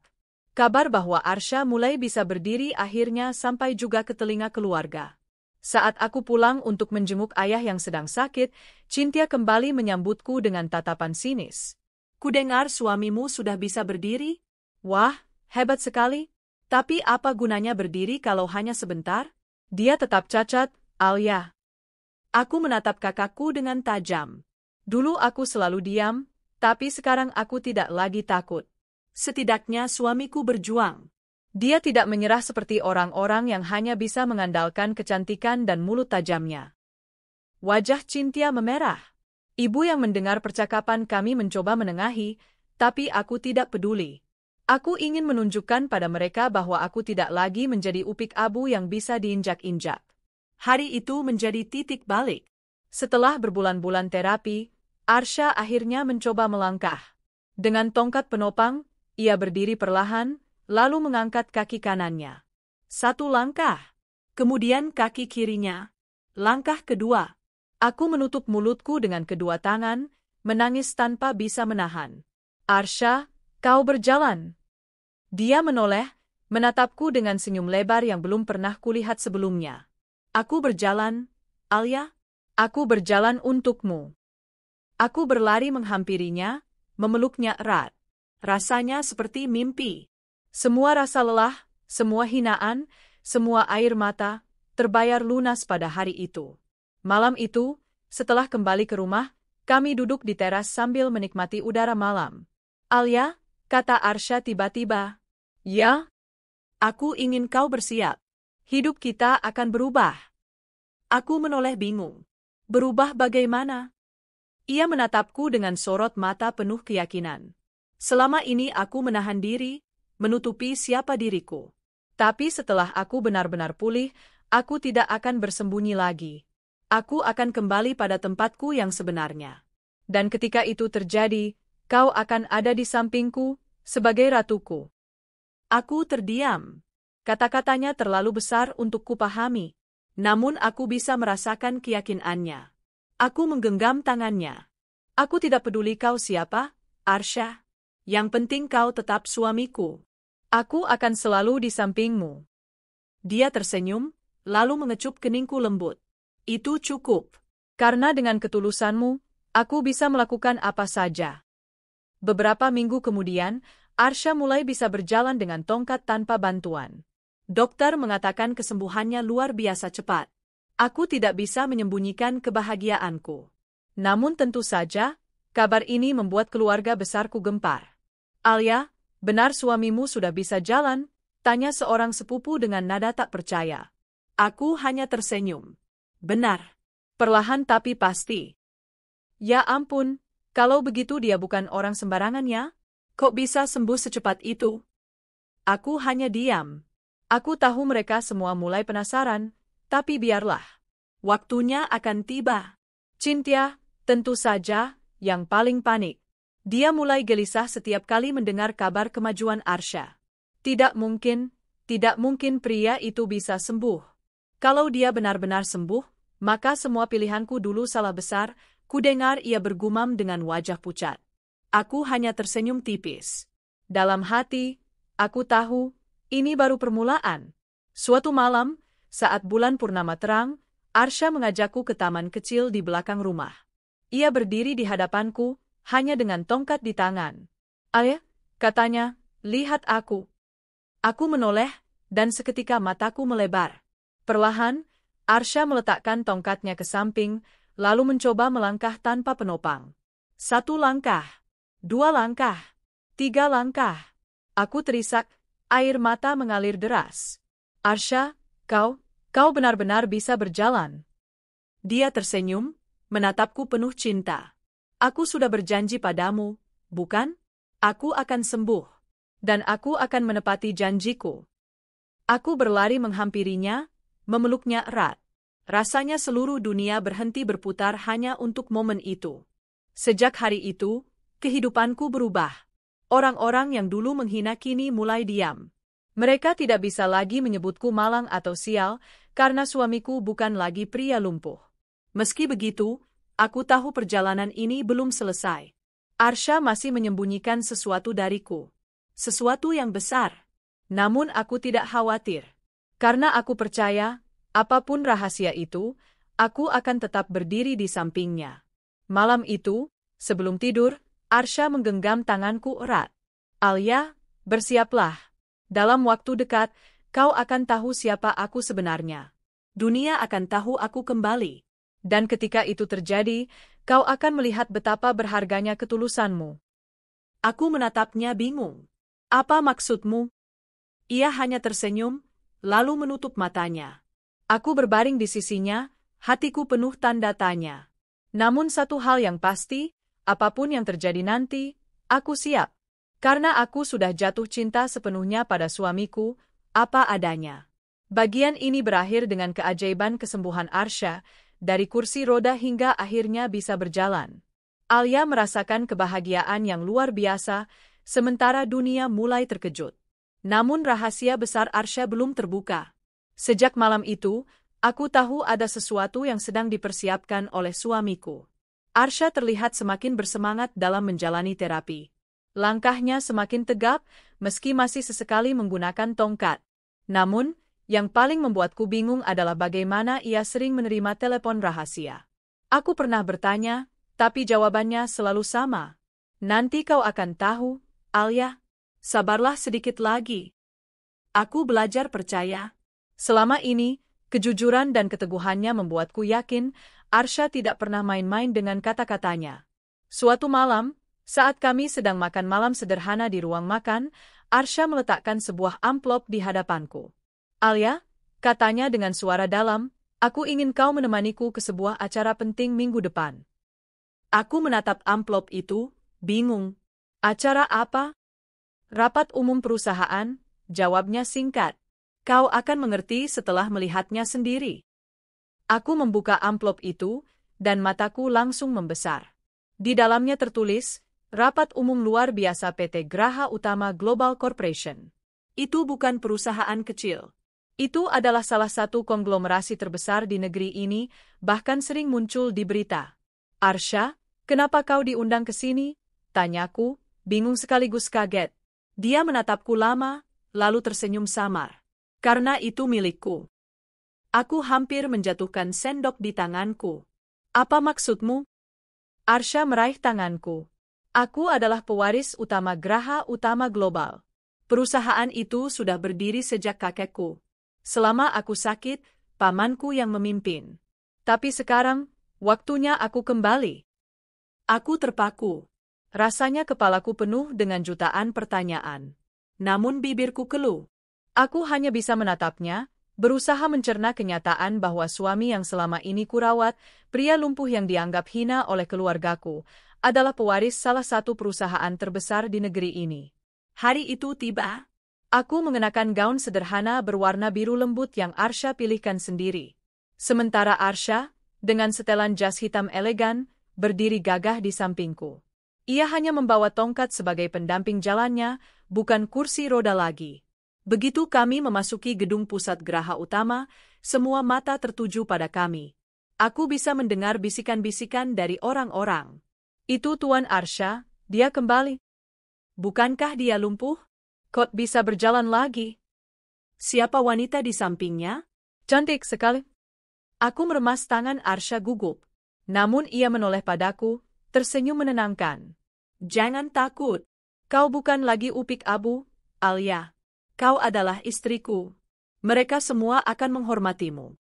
Kabar bahwa Arsha mulai bisa berdiri akhirnya sampai juga ke telinga keluarga. Saat aku pulang untuk menjenguk ayah yang sedang sakit, Cynthia kembali menyambutku dengan tatapan sinis. Kudengar suamimu sudah bisa berdiri? Wah, hebat sekali. Tapi apa gunanya berdiri kalau hanya sebentar? Dia tetap cacat, Alia. Aku menatap kakakku dengan tajam. Dulu aku selalu diam, tapi sekarang aku tidak lagi takut. Setidaknya suamiku berjuang. Dia tidak menyerah seperti orang-orang yang hanya bisa mengandalkan kecantikan dan mulut tajamnya. Wajah Cynthia memerah. Ibu yang mendengar percakapan kami mencoba menengahi, tapi aku tidak peduli. Aku ingin menunjukkan pada mereka bahwa aku tidak lagi menjadi Upik Abu yang bisa diinjak-injak. Hari itu menjadi titik balik. Setelah berbulan-bulan terapi, Arsha akhirnya mencoba melangkah. Dengan tongkat penopang, ia berdiri perlahan, lalu mengangkat kaki kanannya. 1 langkah. Kemudian kaki kirinya. Langkah kedua. Aku menutup mulutku dengan kedua tangan, menangis tanpa bisa menahan. Arsha, kau berjalan. Dia menoleh, menatapku dengan senyum lebar yang belum pernah kulihat sebelumnya. Aku berjalan, Alia. Aku berjalan untukmu. Aku berlari menghampirinya, memeluknya erat. Rasanya seperti mimpi. Semua rasa lelah, semua hinaan, semua air mata, terbayar lunas pada hari itu. Malam itu, setelah kembali ke rumah, kami duduk di teras sambil menikmati udara malam. Alia, kata Arsha tiba-tiba. Ya? Aku ingin kau bersiap. Hidup kita akan berubah. Aku menoleh bingung. Berubah bagaimana? Ia menatapku dengan sorot mata penuh keyakinan. Selama ini aku menahan diri, menutupi siapa diriku. Tapi setelah aku benar-benar pulih, aku tidak akan bersembunyi lagi. Aku akan kembali pada tempatku yang sebenarnya. Dan ketika itu terjadi, kau akan ada di sampingku, sebagai ratuku. Aku terdiam. Kata-katanya terlalu besar untuk kupahami. Namun aku bisa merasakan keyakinannya. Aku menggenggam tangannya. Aku tidak peduli kau siapa, Arsha. Yang penting kau tetap suamiku. Aku akan selalu di sampingmu. Dia tersenyum, lalu mengecup keningku lembut. Itu cukup. Karena dengan ketulusanmu, aku bisa melakukan apa saja. Beberapa minggu kemudian, Arsha mulai bisa berjalan dengan tongkat tanpa bantuan. Dokter mengatakan kesembuhannya luar biasa cepat. Aku tidak bisa menyembunyikan kebahagiaanku. Namun tentu saja, kabar ini membuat keluarga besarku gempar. Alia, benar suamimu sudah bisa jalan? Tanya seorang sepupu dengan nada tak percaya. Aku hanya tersenyum. Benar. Perlahan tapi pasti. Ya ampun, kalau begitu dia bukan orang sembarangan ya? Kok bisa sembuh secepat itu? Aku hanya diam. Aku tahu mereka semua mulai penasaran, tapi biarlah. Waktunya akan tiba. Cynthia, tentu saja, yang paling panik. Dia mulai gelisah setiap kali mendengar kabar kemajuan Arsha. Tidak mungkin pria itu bisa sembuh. Kalau dia benar-benar sembuh, maka semua pilihanku dulu salah besar, kudengar ia bergumam dengan wajah pucat. Aku hanya tersenyum tipis. Dalam hati, aku tahu, ini baru permulaan. Suatu malam, saat bulan purnama terang, Arsha mengajakku ke taman kecil di belakang rumah. Ia berdiri di hadapanku, hanya dengan tongkat di tangan. Ayah, katanya, lihat aku. Aku menoleh, dan seketika mataku melebar. Perlahan, Arsha meletakkan tongkatnya ke samping, lalu mencoba melangkah tanpa penopang. 1 langkah, 2 langkah, 3 langkah. Aku terisak, air mata mengalir deras. Arsha, kau benar-benar bisa berjalan. Dia tersenyum, menatapku penuh cinta. Aku sudah berjanji padamu, bukan? Aku akan sembuh. Dan aku akan menepati janjiku. Aku berlari menghampirinya, memeluknya erat. Rasanya seluruh dunia berhenti berputar hanya untuk momen itu. Sejak hari itu, kehidupanku berubah. Orang-orang yang dulu menghina kini mulai diam. Mereka tidak bisa lagi menyebutku malang atau sial, karena suamiku bukan lagi pria lumpuh. Meski begitu, aku tahu perjalanan ini belum selesai. Arsha masih menyembunyikan sesuatu dariku. Sesuatu yang besar. Namun aku tidak khawatir. Karena aku percaya, apapun rahasia itu, aku akan tetap berdiri di sampingnya. Malam itu, sebelum tidur, Arsha menggenggam tanganku erat. Alia, bersiaplah. Dalam waktu dekat, kau akan tahu siapa aku sebenarnya. Dunia akan tahu aku kembali. Dan ketika itu terjadi, kau akan melihat betapa berharganya ketulusanmu. Aku menatapnya bingung. Apa maksudmu? Ia hanya tersenyum, lalu menutup matanya. Aku berbaring di sisinya, hatiku penuh tanda tanya. Namun satu hal yang pasti, apapun yang terjadi nanti, aku siap. Karena aku sudah jatuh cinta sepenuhnya pada suamiku, apa adanya. Bagian ini berakhir dengan keajaiban kesembuhan Arsha, dari kursi roda hingga akhirnya bisa berjalan. Alia merasakan kebahagiaan yang luar biasa, sementara dunia mulai terkejut. Namun rahasia besar Arsha belum terbuka. Sejak malam itu, aku tahu ada sesuatu yang sedang dipersiapkan oleh suamiku. Arsha terlihat semakin bersemangat dalam menjalani terapi. Langkahnya semakin tegap, meski masih sesekali menggunakan tongkat. Namun, yang paling membuatku bingung adalah bagaimana ia sering menerima telepon rahasia. Aku pernah bertanya, tapi jawabannya selalu sama. Nanti kau akan tahu, Alia. Sabarlah sedikit lagi. Aku belajar percaya. Selama ini, kejujuran dan keteguhannya membuatku yakin Arsha tidak pernah main-main dengan kata-katanya. Suatu malam, saat kami sedang makan malam sederhana di ruang makan, Arsha meletakkan sebuah amplop di hadapanku. Alia, katanya dengan suara dalam, aku ingin kau menemaniku ke sebuah acara penting minggu depan. Aku menatap amplop itu, bingung. Acara apa? Rapat umum perusahaan, jawabnya singkat. Kau akan mengerti setelah melihatnya sendiri. Aku membuka amplop itu, dan mataku langsung membesar. Di dalamnya tertulis, Rapat Umum Luar Biasa PT Graha Utama Global Corporation. Itu bukan perusahaan kecil. Itu adalah salah satu konglomerasi terbesar di negeri ini, bahkan sering muncul di berita. Arsha, kenapa kau diundang ke sini? Tanyaku, bingung sekaligus kaget. Dia menatapku lama, lalu tersenyum samar. Karena itu milikku. Aku hampir menjatuhkan sendok di tanganku. Apa maksudmu? Arsha meraih tanganku. Aku adalah pewaris utama Graha Utama Global. Perusahaan itu sudah berdiri sejak kakekku. Selama aku sakit, pamanku yang memimpin. Tapi sekarang, waktunya aku kembali. Aku terpaku. Rasanya kepalaku penuh dengan jutaan pertanyaan. Namun bibirku keluh. Aku hanya bisa menatapnya, berusaha mencerna kenyataan bahwa suami yang selama ini kurawat, pria lumpuh yang dianggap hina oleh keluargaku, adalah pewaris salah satu perusahaan terbesar di negeri ini. Hari itu tiba. Aku mengenakan gaun sederhana berwarna biru lembut yang Arsha pilihkan sendiri. Sementara Arsha, dengan setelan jas hitam elegan, berdiri gagah di sampingku. Ia hanya membawa tongkat sebagai pendamping jalannya, bukan kursi roda lagi. Begitu kami memasuki gedung pusat Graha Utama, semua mata tertuju pada kami. Aku bisa mendengar bisikan-bisikan dari orang-orang. Itu Tuan Arsha, dia kembali. Bukankah dia lumpuh? Kok bisa berjalan lagi? Siapa wanita di sampingnya? Cantik sekali. Aku meremas tangan Arsha gugup. Namun ia menoleh padaku, tersenyum menenangkan. Jangan takut. Kau bukan lagi Upik Abu, Alia. Kau adalah istriku. Mereka semua akan menghormatimu.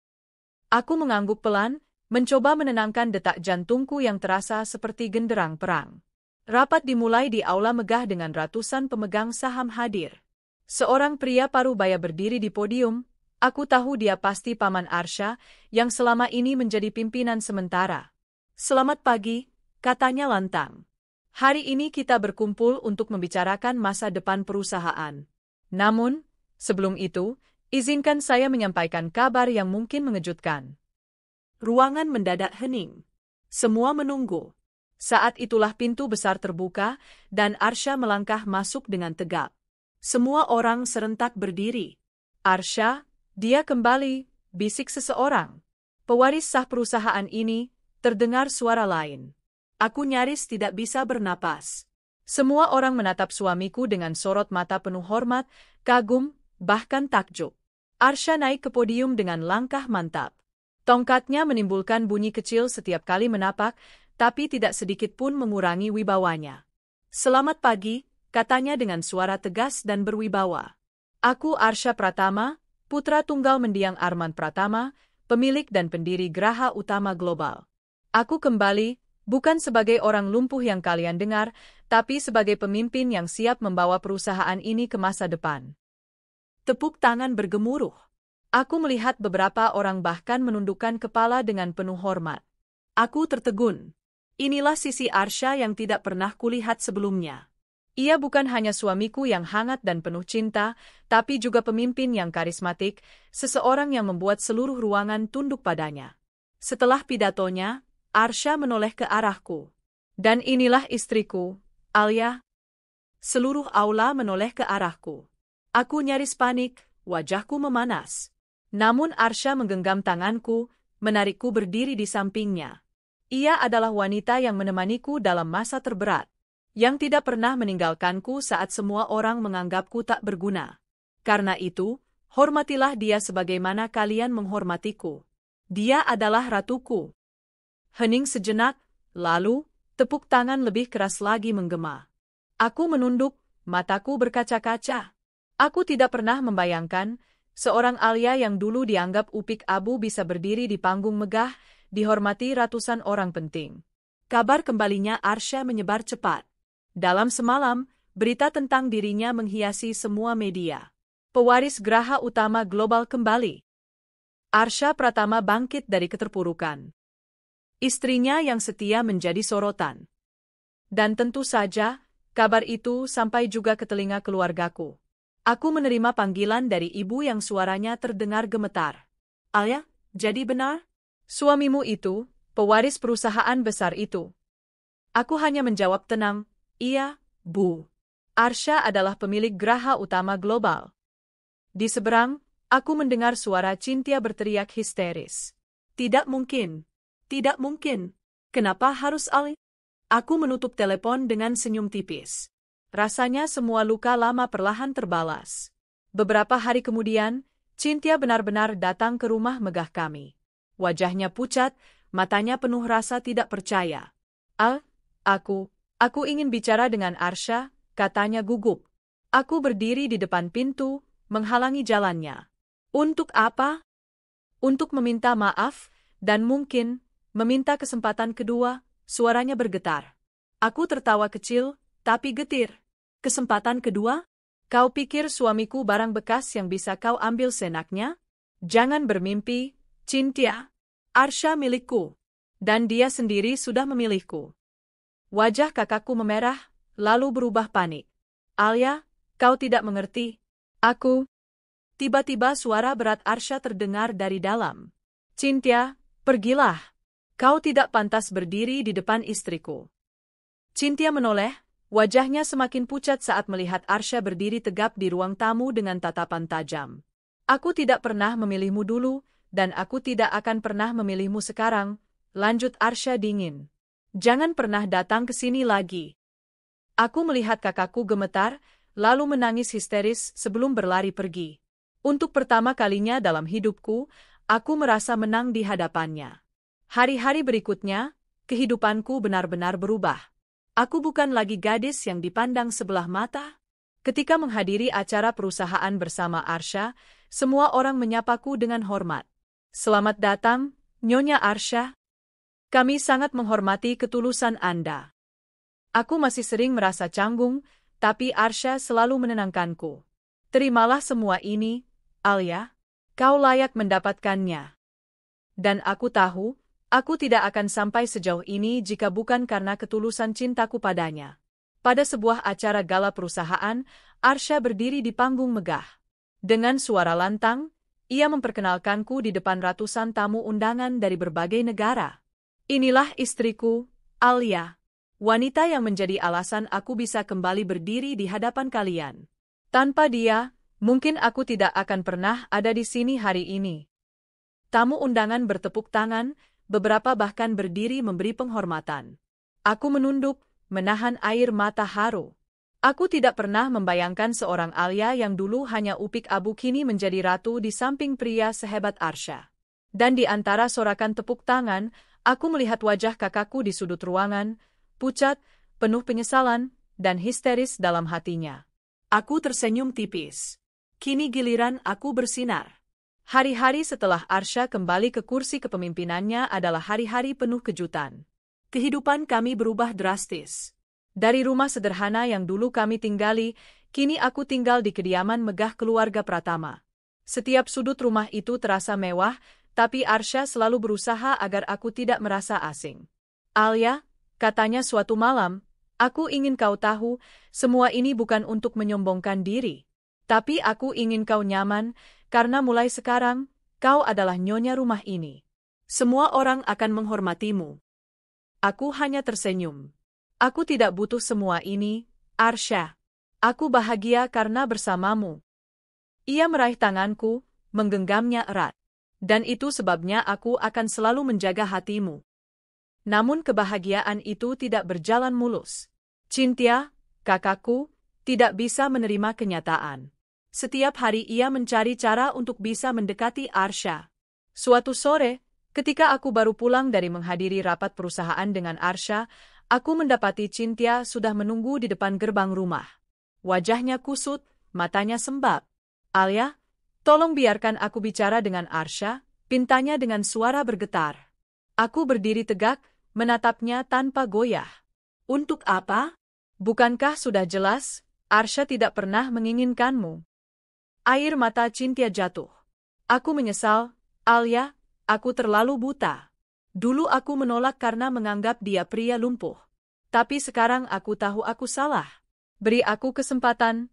Aku mengangguk pelan, mencoba menenangkan detak jantungku yang terasa seperti genderang perang. Rapat dimulai di aula megah dengan ratusan pemegang saham hadir. Seorang pria parubaya berdiri di podium. Aku tahu dia pasti Paman Arsha, yang selama ini menjadi pimpinan sementara. Selamat pagi, katanya lantang. Hari ini kita berkumpul untuk membicarakan masa depan perusahaan. Namun, sebelum itu, izinkan saya menyampaikan kabar yang mungkin mengejutkan. Ruangan mendadak hening. Semua menunggu. Saat itulah pintu besar terbuka, dan Arsha melangkah masuk dengan tegap. Semua orang serentak berdiri. Arsha, dia kembali, bisik seseorang. Pewaris sah perusahaan ini, terdengar suara lain. Aku nyaris tidak bisa bernapas. Semua orang menatap suamiku dengan sorot mata penuh hormat, kagum, bahkan takjub. Arsha naik ke podium dengan langkah mantap. Tongkatnya menimbulkan bunyi kecil setiap kali menapak, tapi tidak sedikit pun mengurangi wibawanya. Selamat pagi, katanya dengan suara tegas dan berwibawa. Aku Arsha Pratama, putra tunggal mendiang Arman Pratama, pemilik dan pendiri Graha Utama Global. Aku kembali, bukan sebagai orang lumpuh yang kalian dengar, tapi sebagai pemimpin yang siap membawa perusahaan ini ke masa depan. Tepuk tangan bergemuruh. Aku melihat beberapa orang bahkan menundukkan kepala dengan penuh hormat. Aku tertegun. Inilah sisi Arsha yang tidak pernah kulihat sebelumnya. Ia bukan hanya suamiku yang hangat dan penuh cinta, tapi juga pemimpin yang karismatik, seseorang yang membuat seluruh ruangan tunduk padanya. Setelah pidatonya, Arsha menoleh ke arahku. Dan inilah istriku, Alia. Seluruh aula menoleh ke arahku. Aku nyaris panik, wajahku memanas. Namun Arsha menggenggam tanganku, menarikku berdiri di sampingnya. Ia adalah wanita yang menemaniku dalam masa terberat. yang tidak pernah meninggalkanku saat semua orang menganggapku tak berguna. Karena itu, hormatilah dia sebagaimana kalian menghormatiku. Dia adalah ratuku. Hening sejenak, lalu, tepuk tangan lebih keras lagi menggema. Aku menunduk, mataku berkaca-kaca. Aku tidak pernah membayangkan, seorang Alia yang dulu dianggap upik abu bisa berdiri di panggung megah, dihormati ratusan orang penting. Kabar kembalinya Arsha menyebar cepat. Dalam semalam, berita tentang dirinya menghiasi semua media. Pewaris geraha utama global kembali. Arsha Pratama bangkit dari keterpurukan. Istrinya yang setia menjadi sorotan. Dan tentu saja, kabar itu sampai juga ke telinga keluargaku. Aku menerima panggilan dari ibu yang suaranya terdengar gemetar. Alia, jadi benar? Suamimu itu, pewaris perusahaan besar itu. Aku hanya menjawab tenang, iya, Bu. Arsha adalah pemilik geraha utama global. Di seberang, aku mendengar suara Cynthia berteriak histeris. Tidak mungkin. Tidak mungkin. Kenapa harus Ali? Aku menutup telepon dengan senyum tipis. Rasanya semua luka lama perlahan terbalas. Beberapa hari kemudian, Cynthia benar-benar datang ke rumah megah kami. Wajahnya pucat, matanya penuh rasa tidak percaya. Aku ingin bicara dengan Arsha, katanya gugup. Aku berdiri di depan pintu, menghalangi jalannya. Untuk apa? Untuk meminta maaf, dan mungkin, meminta kesempatan kedua, suaranya bergetar. Aku tertawa kecil, tapi getir. Kesempatan kedua? Kau pikir suamiku barang bekas yang bisa kau ambil senaknya? Jangan bermimpi, Cynthia. Arsha milikku. Dan dia sendiri sudah memilihku. Wajah kakakku memerah, lalu berubah panik. Alia, kau tidak mengerti. Aku. Tiba-tiba suara berat Arsha terdengar dari dalam. Cynthia, pergilah. Kau tidak pantas berdiri di depan istriku. Cynthia menoleh, wajahnya semakin pucat saat melihat Arsha berdiri tegap di ruang tamu dengan tatapan tajam. Aku tidak pernah memilihmu dulu, dan aku tidak akan pernah memilihmu sekarang, lanjut Arsha dingin. Jangan pernah datang ke sini lagi. Aku melihat kakakku gemetar, lalu menangis histeris sebelum berlari pergi. Untuk pertama kalinya dalam hidupku, aku merasa menang di hadapannya. Hari-hari berikutnya, kehidupanku benar-benar berubah. Aku bukan lagi gadis yang dipandang sebelah mata. Ketika menghadiri acara perusahaan bersama Arsha, semua orang menyapaku dengan hormat. Selamat datang, Nyonya Arsha. Kami sangat menghormati ketulusan Anda. Aku masih sering merasa canggung, tapi Arsha selalu menenangkanku. Terimalah semua ini, Alia. Kau layak mendapatkannya. Dan aku tahu, aku tidak akan sampai sejauh ini jika bukan karena ketulusan cintaku padanya. Pada sebuah acara gala perusahaan, Arsha berdiri di panggung megah. Dengan suara lantang, ia memperkenalkanku di depan ratusan tamu undangan dari berbagai negara. Inilah istriku, Alia. Wanita yang menjadi alasan aku bisa kembali berdiri di hadapan kalian. Tanpa dia, mungkin aku tidak akan pernah ada di sini hari ini. Tamu undangan bertepuk tangan, beberapa bahkan berdiri memberi penghormatan. Aku menunduk, menahan air mata haru. Aku tidak pernah membayangkan seorang Alia yang dulu hanya upik abu kini menjadi ratu di samping pria sehebat Arsha. Dan di antara sorakan tepuk tangan, aku melihat wajah kakakku di sudut ruangan, pucat, penuh penyesalan, dan histeris dalam hatinya. Aku tersenyum tipis. Kini giliran aku bersinar. Hari-hari setelah Arsha kembali ke kursi kepemimpinannya adalah hari-hari penuh kejutan. Kehidupan kami berubah drastis. Dari rumah sederhana yang dulu kami tinggali, kini aku tinggal di kediaman megah keluarga Pratama. Setiap sudut rumah itu terasa mewah, tapi Arsha selalu berusaha agar aku tidak merasa asing. Alia, katanya suatu malam, aku ingin kau tahu, semua ini bukan untuk menyombongkan diri. Tapi aku ingin kau nyaman, karena mulai sekarang, kau adalah nyonya rumah ini. Semua orang akan menghormatimu. Aku hanya tersenyum. Aku tidak butuh semua ini, Arsha. Aku bahagia karena bersamamu. Ia meraih tanganku, menggenggamnya erat. Dan itu sebabnya aku akan selalu menjaga hatimu. Namun kebahagiaan itu tidak berjalan mulus. Cynthia, kakakku, tidak bisa menerima kenyataan. Setiap hari ia mencari cara untuk bisa mendekati Arsha. Suatu sore, ketika aku baru pulang dari menghadiri rapat perusahaan dengan Arsha, aku mendapati Cynthia sudah menunggu di depan gerbang rumah. Wajahnya kusut, matanya sembab. "Alia, tolong biarkan aku bicara dengan Arsha," pintanya dengan suara bergetar. Aku berdiri tegak, menatapnya tanpa goyah. "Untuk apa? Bukankah sudah jelas, Arsha tidak pernah menginginkanmu?" Air mata Cynthia jatuh. "Aku menyesal, Alia, aku terlalu buta. Dulu aku menolak karena menganggap dia pria lumpuh. Tapi sekarang aku tahu aku salah. Beri aku kesempatan."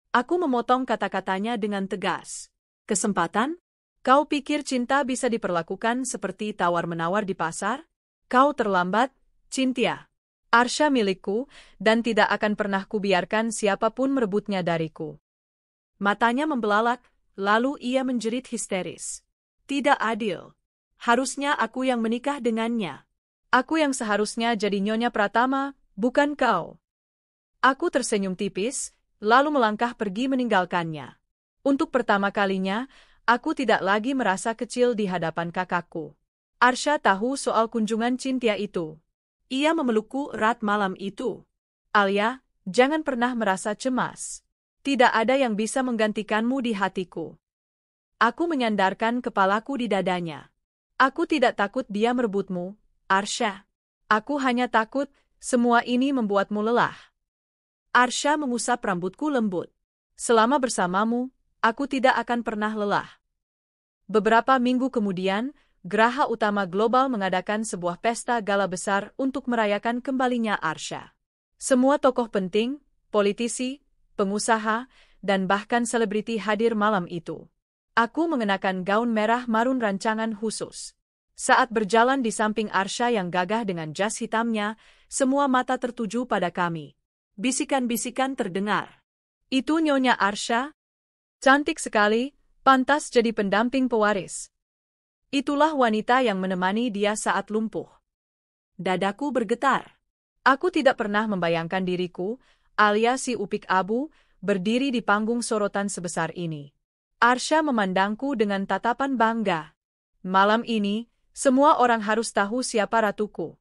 Aku memotong kata-katanya dengan tegas. "Kesempatan? Kau pikir cinta bisa diperlakukan seperti tawar-menawar di pasar? Kau terlambat, Cynthia. Arsha milikku, dan tidak akan pernah kubiarkan siapapun merebutnya dariku." Matanya membelalak, lalu ia menjerit histeris. "Tidak adil. Harusnya aku yang menikah dengannya. Aku yang seharusnya jadi Nyonya Pratama, bukan kau." Aku tersenyum tipis, lalu melangkah pergi meninggalkannya. Untuk pertama kalinya, aku tidak lagi merasa kecil di hadapan kakakku. Arsha tahu soal kunjungan Cynthia itu. Ia memelukku erat malam itu. "Alia, jangan pernah merasa cemas. Tidak ada yang bisa menggantikanmu di hatiku." Aku menyandarkan kepalaku di dadanya. "Aku tidak takut dia merebutmu, Arsha. Aku hanya takut semua ini membuatmu lelah." Arsha mengusap rambutku lembut. "Selama bersamamu, aku tidak akan pernah lelah." Beberapa minggu kemudian, Geraha Utama Global mengadakan sebuah pesta gala besar untuk merayakan kembalinya Arsha. Semua tokoh penting, politisi, pengusaha, dan bahkan selebriti hadir malam itu. Aku mengenakan gaun merah marun rancangan khusus. Saat berjalan di samping Arsha yang gagah dengan jas hitamnya, semua mata tertuju pada kami. Bisikan-bisikan terdengar. "Itu Nyonya Arsha? Cantik sekali, pantas jadi pendamping pewaris. Itulah wanita yang menemani dia saat lumpuh." Dadaku bergetar. Aku tidak pernah membayangkan diriku, Alia si Upik Abu, berdiri di panggung sorotan sebesar ini. Arsha memandangku dengan tatapan bangga. Malam ini, semua orang harus tahu siapa ratuku.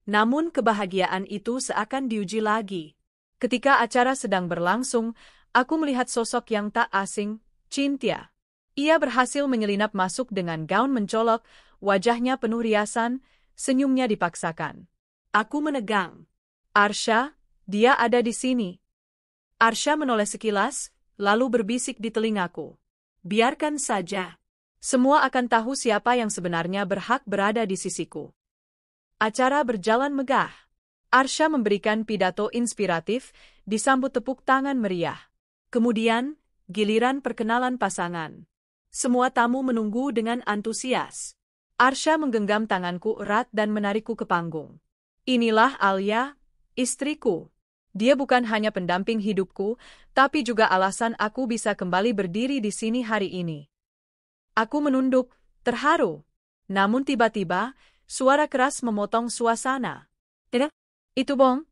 Namun kebahagiaan itu seakan diuji lagi. Ketika acara sedang berlangsung, aku melihat sosok yang tak asing, Cynthia. Ia berhasil menyelinap masuk dengan gaun mencolok, wajahnya penuh riasan, senyumnya dipaksakan. Aku menegang. "Arsha, dia ada di sini." Arsha menoleh sekilas, lalu berbisik di telingaku. "Biarkan saja. Semua akan tahu siapa yang sebenarnya berhak berada di sisiku." Acara berjalan megah. Arsha memberikan pidato inspiratif, disambut tepuk tangan meriah. Kemudian, giliran perkenalan pasangan. Semua tamu menunggu dengan antusias. Arsha menggenggam tanganku erat dan menarikku ke panggung. "Inilah Alia, istriku. Dia bukan hanya pendamping hidupku, tapi juga alasan aku bisa kembali berdiri di sini hari ini." Aku menunduk, terharu. Namun tiba-tiba, suara keras memotong suasana. "Tidak, itu bohong."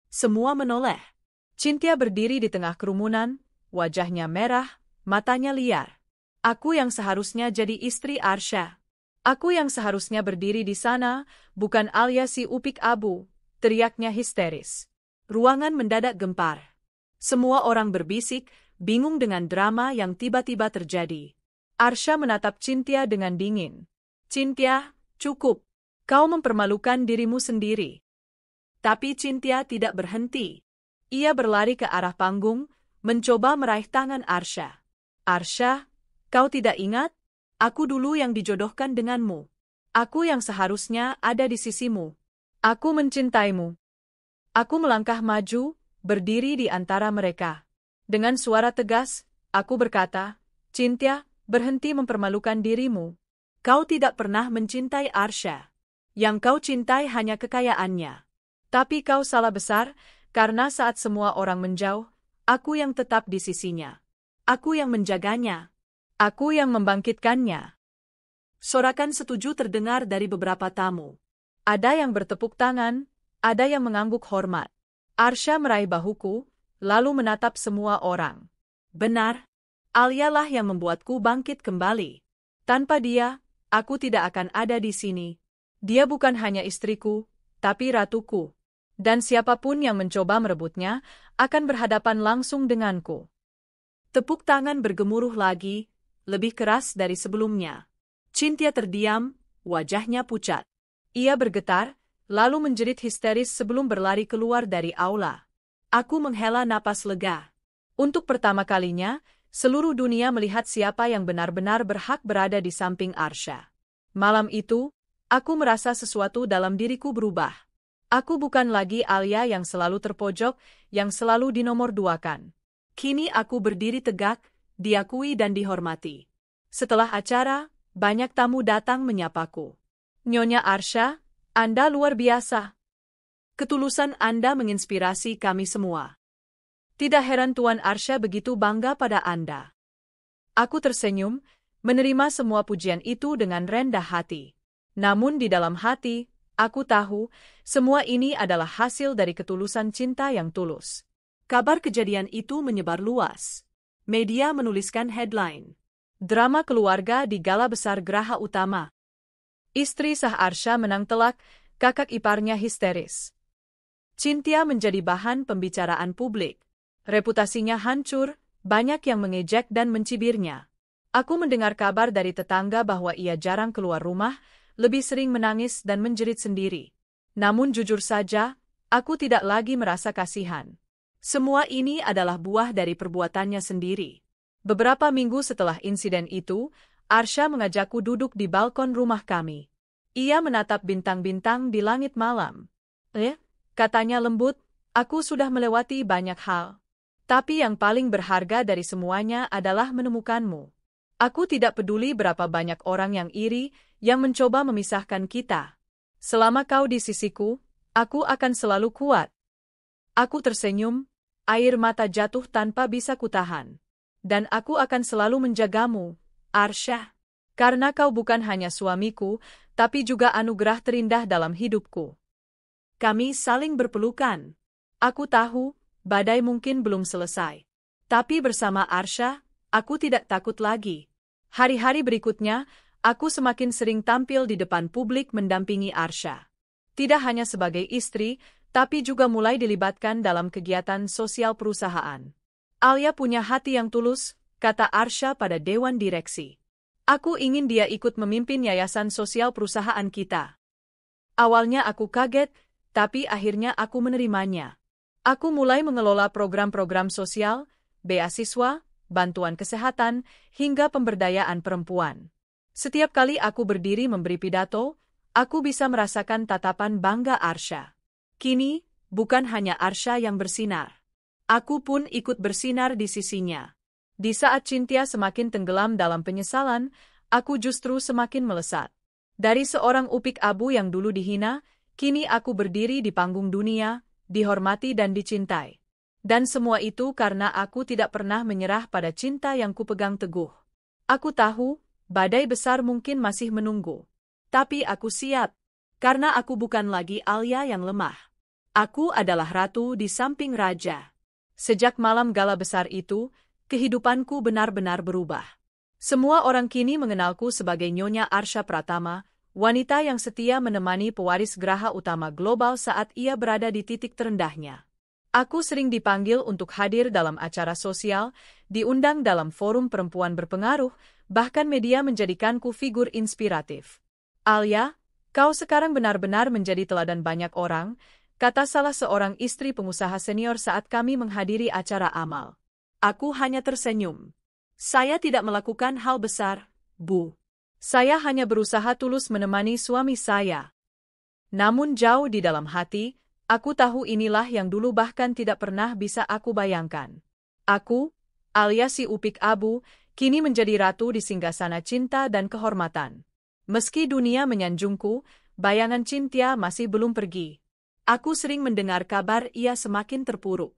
Semua menoleh. Cynthia berdiri di tengah kerumunan, wajahnya merah, matanya liar. Aku yang seharusnya jadi istri Arsha. Aku yang seharusnya berdiri di sana, bukan Alia si Upik Abu, teriaknya histeris. Ruangan mendadak gempar. Semua orang berbisik, bingung dengan drama yang tiba-tiba terjadi. Arsha menatap Cynthia dengan dingin. "Cynthia, cukup. Kau mempermalukan dirimu sendiri." Tapi Cynthia tidak berhenti. Ia berlari ke arah panggung, mencoba meraih tangan Arsha. "Arsha, kau tidak ingat? Aku dulu yang dijodohkan denganmu. Aku yang seharusnya ada di sisimu. Aku mencintaimu." Aku melangkah maju, berdiri di antara mereka. Dengan suara tegas, aku berkata, "Cynthia, berhenti mempermalukan dirimu. Kau tidak pernah mencintai Arsha. Yang kau cintai hanya kekayaannya. Tapi kau salah besar, karena saat semua orang menjauh, aku yang tetap di sisinya. Aku yang menjaganya. Aku yang membangkitkannya." Sorakan setuju terdengar dari beberapa tamu. Ada yang bertepuk tangan, ada yang mengangguk hormat. Arsha meraih bahuku, lalu menatap semua orang. Benar, Alia lah yang membuatku bangkit kembali. Tanpa dia, aku tidak akan ada di sini. Dia bukan hanya istriku, tapi ratuku. Dan siapapun yang mencoba merebutnya, akan berhadapan langsung denganku. Tepuk tangan bergemuruh lagi, lebih keras dari sebelumnya. Cynthia terdiam, wajahnya pucat. Ia bergetar, lalu menjerit histeris sebelum berlari keluar dari aula. Aku menghela napas lega. Untuk pertama kalinya, seluruh dunia melihat siapa yang benar-benar berhak berada di samping Arsha. Malam itu, aku merasa sesuatu dalam diriku berubah. Aku bukan lagi Alia yang selalu terpojok, yang selalu dinomorduakan. Kini aku berdiri tegak, diakui dan dihormati. Setelah acara, banyak tamu datang menyapaku. Nyonya Arsha, Anda luar biasa. Ketulusan Anda menginspirasi kami semua. Tidak heran Tuan Arsha begitu bangga pada Anda. Aku tersenyum, menerima semua pujian itu dengan rendah hati. Namun di dalam hati, aku tahu, semua ini adalah hasil dari ketulusan cinta yang tulus. Kabar kejadian itu menyebar luas. Media menuliskan headline. Drama keluarga di gala besar Geraha Utama. Istri sah Arsha menang telak, kakak iparnya histeris. Cynthia menjadi bahan pembicaraan publik. Reputasinya hancur, banyak yang mengejek dan mencibirnya. Aku mendengar kabar dari tetangga bahwa ia jarang keluar rumah, lebih sering menangis dan menjerit sendiri. Namun jujur saja, aku tidak lagi merasa kasihan. Semua ini adalah buah dari perbuatannya sendiri. Beberapa minggu setelah insiden itu, Arsha mengajakku duduk di balkon rumah kami. Ia menatap bintang-bintang di langit malam. Katanya lembut, aku sudah melewati banyak hal. Tapi yang paling berharga dari semuanya adalah menemukanmu. Aku tidak peduli berapa banyak orang yang iri, yang mencoba memisahkan kita. Selama kau di sisiku, aku akan selalu kuat. Aku tersenyum, air mata jatuh tanpa bisa kutahan. Dan aku akan selalu menjagamu, Arsha. Karena kau bukan hanya suamiku, tapi juga anugerah terindah dalam hidupku. Kami saling berpelukan. Aku tahu, badai mungkin belum selesai. Tapi bersama Arsha, aku tidak takut lagi. Hari-hari berikutnya, aku semakin sering tampil di depan publik mendampingi Arsha. Tidak hanya sebagai istri, tapi juga mulai dilibatkan dalam kegiatan sosial perusahaan. Alia punya hati yang tulus, kata Arsha pada dewan direksi. Aku ingin dia ikut memimpin yayasan sosial perusahaan kita. Awalnya aku kaget, tapi akhirnya aku menerimanya. Aku mulai mengelola program-program sosial, beasiswa, bantuan kesehatan, hingga pemberdayaan perempuan. Setiap kali aku berdiri memberi pidato, aku bisa merasakan tatapan bangga Arsha. Kini, bukan hanya Arsha yang bersinar. Aku pun ikut bersinar di sisinya. Di saat Cynthia semakin tenggelam dalam penyesalan, aku justru semakin melesat. Dari seorang upik abu yang dulu dihina, kini aku berdiri di panggung dunia, dihormati dan dicintai. Dan semua itu karena aku tidak pernah menyerah pada cinta yang kupegang teguh. Aku tahu, badai besar mungkin masih menunggu. Tapi aku siap, karena aku bukan lagi Alia yang lemah. Aku adalah ratu di samping raja. Sejak malam gala besar itu, kehidupanku benar-benar berubah. Semua orang kini mengenalku sebagai Nyonya Arsha Pratama, wanita yang setia menemani pewaris Geraha Utama Global saat ia berada di titik terendahnya. Aku sering dipanggil untuk hadir dalam acara sosial, diundang dalam forum perempuan berpengaruh, bahkan media menjadikanku figur inspiratif. Alia, kau sekarang benar-benar menjadi teladan banyak orang, kata salah seorang istri pengusaha senior saat kami menghadiri acara amal. Aku hanya tersenyum. Saya tidak melakukan hal besar, Bu. Saya hanya berusaha tulus menemani suami saya. Namun jauh di dalam hati, aku tahu inilah yang dulu bahkan tidak pernah bisa aku bayangkan. Aku, Alia si upik abu, kini menjadi ratu di singgasana cinta dan kehormatan. Meski dunia menyanjungku, bayangan Cynthia masih belum pergi. Aku sering mendengar kabar ia semakin terpuruk.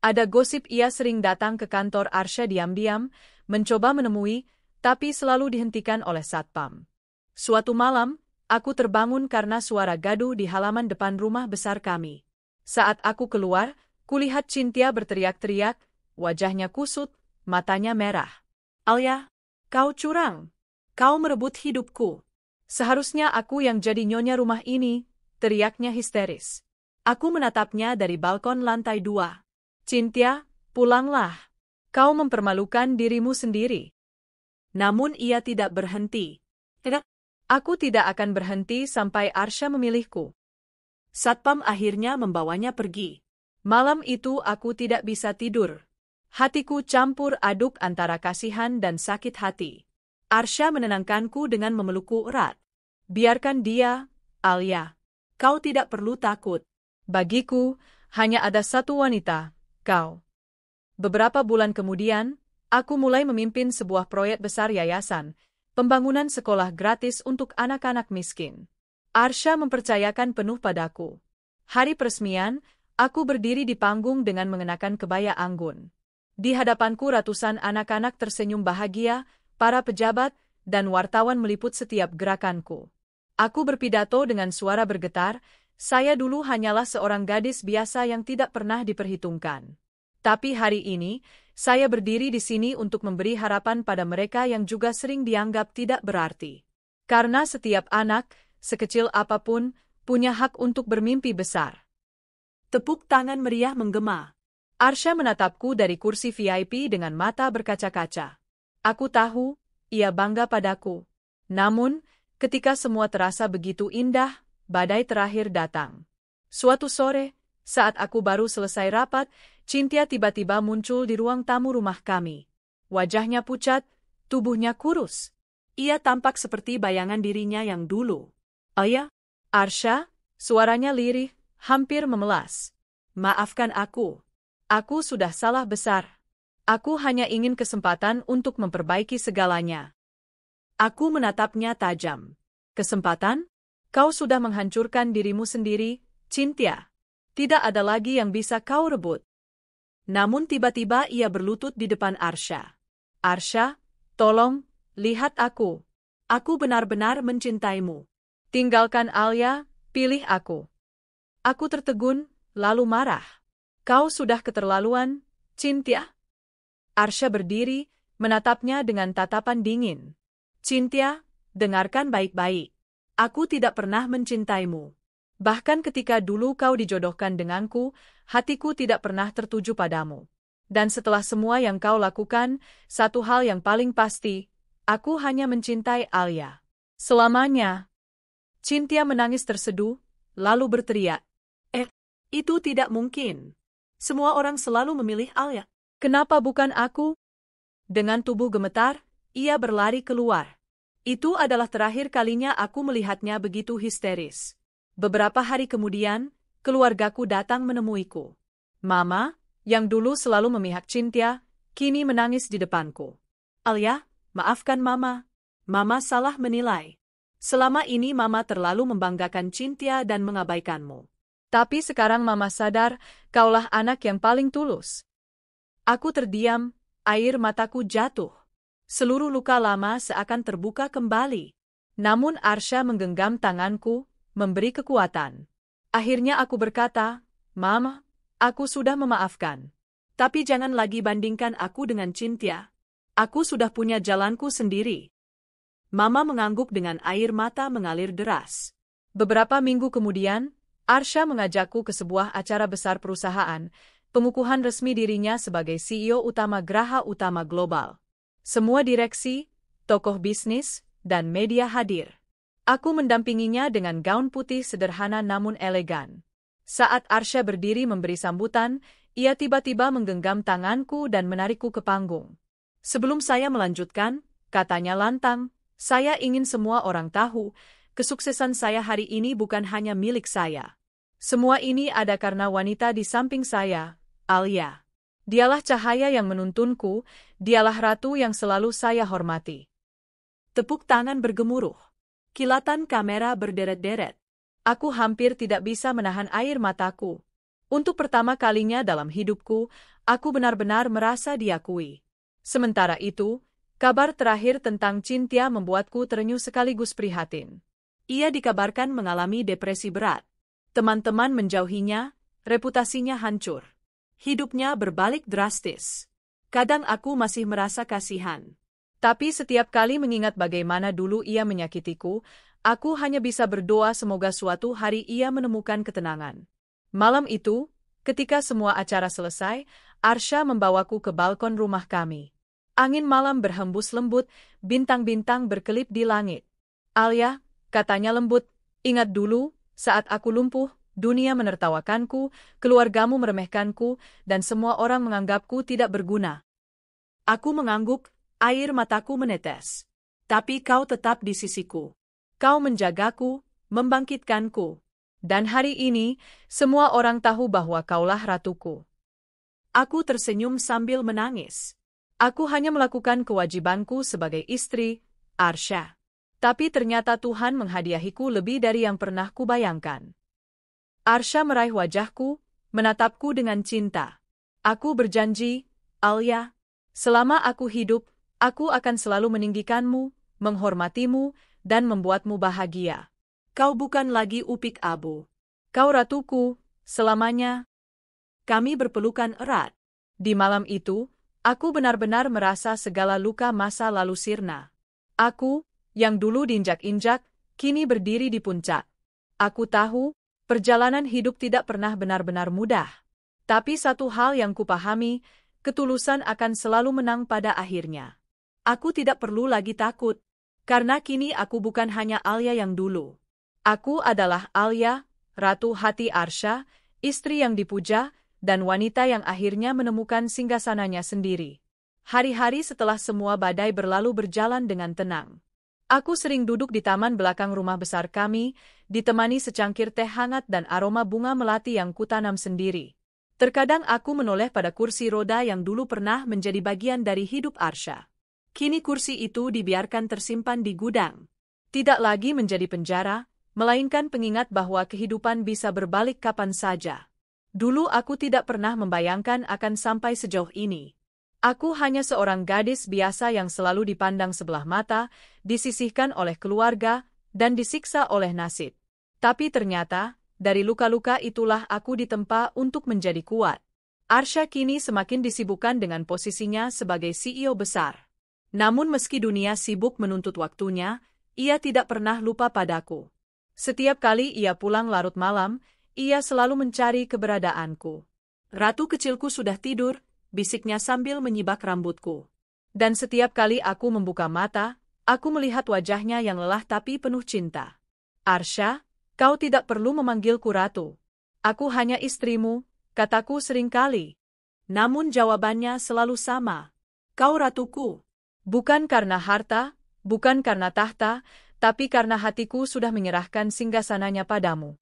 Ada gosip ia sering datang ke kantor Arsha diam-diam, mencoba menemui, tapi selalu dihentikan oleh satpam. Suatu malam, aku terbangun karena suara gaduh di halaman depan rumah besar kami. Saat aku keluar, kulihat Cynthia berteriak-teriak, wajahnya kusut, matanya merah. Alia, kau curang. Kau merebut hidupku. Seharusnya aku yang jadi nyonya rumah ini, teriaknya histeris. Aku menatapnya dari balkon lantai 2. Cynthia, pulanglah. Kau mempermalukan dirimu sendiri. Namun ia tidak berhenti. Tidak. Aku tidak akan berhenti sampai Arsha memilihku. Satpam akhirnya membawanya pergi. Malam itu aku tidak bisa tidur. Hatiku campur aduk antara kasihan dan sakit hati. Arsha menenangkanku dengan memelukku erat. Biarkan dia, Alia. Kau tidak perlu takut. Bagiku, hanya ada satu wanita, kau. Beberapa bulan kemudian, aku mulai memimpin sebuah proyek besar yayasan, pembangunan sekolah gratis untuk anak-anak miskin. Arsha mempercayakan penuh padaku. Hari peresmian, aku berdiri di panggung dengan mengenakan kebaya anggun. Di hadapanku ratusan anak-anak tersenyum bahagia, para pejabat, dan wartawan meliput setiap gerakanku. Aku berpidato dengan suara bergetar, saya dulu hanyalah seorang gadis biasa yang tidak pernah diperhitungkan. Tapi hari ini, saya berdiri di sini untuk memberi harapan pada mereka yang juga sering dianggap tidak berarti. Karena setiap anak, sekecil apapun, punya hak untuk bermimpi besar. Tepuk tangan meriah menggema. Arsha menatapku dari kursi VIP dengan mata berkaca-kaca. Aku tahu, ia bangga padaku. Namun, ketika semua terasa begitu indah, badai terakhir datang. Suatu sore, saat aku baru selesai rapat, Cynthia tiba-tiba muncul di ruang tamu rumah kami. Wajahnya pucat, tubuhnya kurus. Ia tampak seperti bayangan dirinya yang dulu. Ayah, Arsha, suaranya lirih, hampir memelas. Maafkan aku. Aku sudah salah besar. Aku hanya ingin kesempatan untuk memperbaiki segalanya. Aku menatapnya tajam. Kesempatan? Kau sudah menghancurkan dirimu sendiri, Cynthia. Tidak ada lagi yang bisa kau rebut. Namun tiba-tiba ia berlutut di depan Arsha. Arsha, tolong, lihat aku. Aku benar-benar mencintaimu. Tinggalkan Alia, pilih aku. Aku tertegun, lalu marah. Kau sudah keterlaluan, Cynthia. Arsha berdiri, menatapnya dengan tatapan dingin. Cynthia, dengarkan baik-baik. Aku tidak pernah mencintaimu. Bahkan ketika dulu kau dijodohkan denganku, hatiku tidak pernah tertuju padamu. Dan setelah semua yang kau lakukan, satu hal yang paling pasti, aku hanya mencintai Alia. Selamanya. Cynthia menangis terseduh, lalu berteriak. Itu tidak mungkin. Semua orang selalu memilih Alia. Kenapa bukan aku? Dengan tubuh gemetar, ia berlari keluar. Itu adalah terakhir kalinya aku melihatnya begitu histeris. Beberapa hari kemudian, keluargaku datang menemuiku. Mama, yang dulu selalu memihak Cynthia, kini menangis di depanku. Alia, maafkan Mama. Mama salah menilai. Selama ini Mama terlalu membanggakan Cynthia dan mengabaikanmu. Tapi sekarang Mama sadar, kaulah anak yang paling tulus. Aku terdiam, air mataku jatuh. Seluruh luka lama seakan terbuka kembali. Namun Arsha menggenggam tanganku, memberi kekuatan. Akhirnya aku berkata, Mama, aku sudah memaafkan. Tapi jangan lagi bandingkan aku dengan Cynthia. Aku sudah punya jalanku sendiri. Mama mengangguk dengan air mata mengalir deras. Beberapa minggu kemudian, Arsha mengajakku ke sebuah acara besar perusahaan, pengukuhan resmi dirinya sebagai CEO utama Graha Utama Global. Semua direksi, tokoh bisnis, dan media hadir. Aku mendampinginya dengan gaun putih sederhana namun elegan. Saat Arsha berdiri memberi sambutan, ia tiba-tiba menggenggam tanganku dan menarikku ke panggung. Sebelum saya melanjutkan, katanya lantang, saya ingin semua orang tahu, kesuksesan saya hari ini bukan hanya milik saya. Semua ini ada karena wanita di samping saya, Alia. Dialah cahaya yang menuntunku, dialah ratu yang selalu saya hormati. Tepuk tangan bergemuruh. Kilatan kamera berderet-deret. Aku hampir tidak bisa menahan air mataku. Untuk pertama kalinya dalam hidupku, aku benar-benar merasa diakui. Sementara itu, kabar terakhir tentang Cynthia membuatku terenyuh sekaligus prihatin. Ia dikabarkan mengalami depresi berat. Teman-teman menjauhinya, reputasinya hancur. Hidupnya berbalik drastis. Kadang aku masih merasa kasihan. Tapi setiap kali mengingat bagaimana dulu ia menyakitiku, aku hanya bisa berdoa semoga suatu hari ia menemukan ketenangan. Malam itu, ketika semua acara selesai, Arsha membawaku ke balkon rumah kami. Angin malam berhembus lembut, bintang-bintang berkelip di langit. "Alia," katanya lembut, "ingat dulu, saat aku lumpuh, dunia menertawakanku, keluargamu meremehkanku, dan semua orang menganggapku tidak berguna." Aku mengangguk, air mataku menetes. Tapi kau tetap di sisiku. Kau menjagaku, membangkitkanku. Dan hari ini, semua orang tahu bahwa kaulah ratuku. Aku tersenyum sambil menangis. Aku hanya melakukan kewajibanku sebagai istri, Arsha. Tapi ternyata Tuhan menghadiahiku lebih dari yang pernah kubayangkan. Arsha meraih wajahku, menatapku dengan cinta. "Aku berjanji, Alia, selama aku hidup, aku akan selalu meninggikanmu, menghormatimu, dan membuatmu bahagia. Kau bukan lagi Upik Abu. Kau ratuku, selamanya." Kami berpelukan erat. Di malam itu, aku benar-benar merasa segala luka masa lalu sirna. Aku, yang dulu diinjak-injak, kini berdiri di puncak. Aku tahu, perjalanan hidup tidak pernah benar-benar mudah. Tapi satu hal yang kupahami, ketulusan akan selalu menang pada akhirnya. Aku tidak perlu lagi takut, karena kini aku bukan hanya Alia yang dulu. Aku adalah Alia, ratu hati Arsha, istri yang dipuja, dan wanita yang akhirnya menemukan singgasananya sendiri. Hari-hari setelah semua badai berlalu berjalan dengan tenang. Aku sering duduk di taman belakang rumah besar kami, ditemani secangkir teh hangat dan aroma bunga melati yang kutanam sendiri. Terkadang aku menoleh pada kursi roda yang dulu pernah menjadi bagian dari hidup Arsha. Kini kursi itu dibiarkan tersimpan di gudang. Tidak lagi menjadi penjara, melainkan pengingat bahwa kehidupan bisa berbalik kapan saja. Dulu aku tidak pernah membayangkan akan sampai sejauh ini. Aku hanya seorang gadis biasa yang selalu dipandang sebelah mata, disisihkan oleh keluarga, dan disiksa oleh nasib. Tapi ternyata, dari luka-luka itulah aku ditempa untuk menjadi kuat. Arsha kini semakin disibukkan dengan posisinya sebagai CEO besar. Namun meski dunia sibuk menuntut waktunya, ia tidak pernah lupa padaku. Setiap kali ia pulang larut malam, ia selalu mencari keberadaanku. "Ratu kecilku sudah tidur," bisiknya sambil menyibak rambutku. Dan setiap kali aku membuka mata, aku melihat wajahnya yang lelah tapi penuh cinta. "Arsha, kau tidak perlu memanggilku ratu. Aku hanya istrimu," kataku seringkali. Namun jawabannya selalu sama. "Kau ratuku." Bukan karena harta, bukan karena tahta, tapi karena hatiku sudah menyerahkan singgasananya padamu.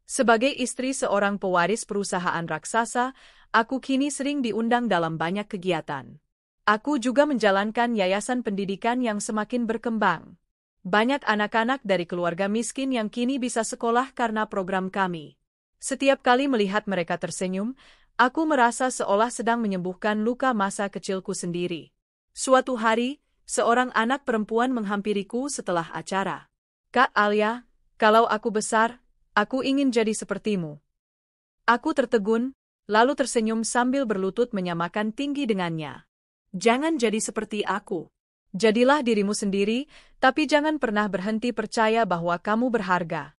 Sebagai istri seorang pewaris perusahaan raksasa, aku kini sering diundang dalam banyak kegiatan. Aku juga menjalankan yayasan pendidikan yang semakin berkembang. Banyak anak-anak dari keluarga miskin yang kini bisa sekolah karena program kami. Setiap kali melihat mereka tersenyum, aku merasa seolah sedang menyembuhkan luka masa kecilku sendiri. Suatu hari, seorang anak perempuan menghampiriku setelah acara. "Kak Alia, kalau aku besar, aku ingin jadi sepertimu." Aku tertegun, lalu tersenyum sambil berlutut menyamakan tinggi dengannya. "Jangan jadi seperti aku. Jadilah dirimu sendiri, tapi jangan pernah berhenti percaya bahwa kamu berharga."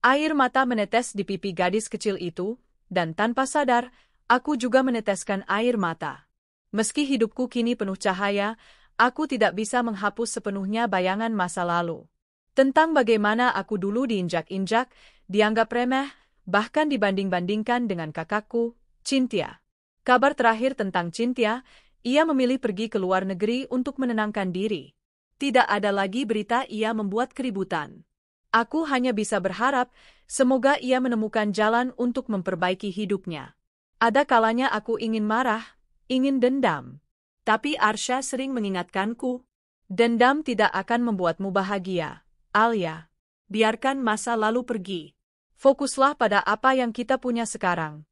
Air mata menetes di pipi gadis kecil itu, dan tanpa sadar, aku juga meneteskan air mata. Meski hidupku kini penuh cahaya, aku tidak bisa menghapus sepenuhnya bayangan masa lalu. Tentang bagaimana aku dulu diinjak-injak, dianggap remeh, bahkan dibanding-bandingkan dengan kakakku, Cynthia. Kabar terakhir tentang Cynthia, ia memilih pergi ke luar negeri untuk menenangkan diri. Tidak ada lagi berita ia membuat keributan. Aku hanya bisa berharap, semoga ia menemukan jalan untuk memperbaiki hidupnya. Ada kalanya aku ingin marah, ingin dendam. Tapi Arsha sering mengingatkanku, dendam tidak akan membuatmu bahagia, Alia. Biarkan masa lalu pergi. Fokuslah pada apa yang kita punya sekarang.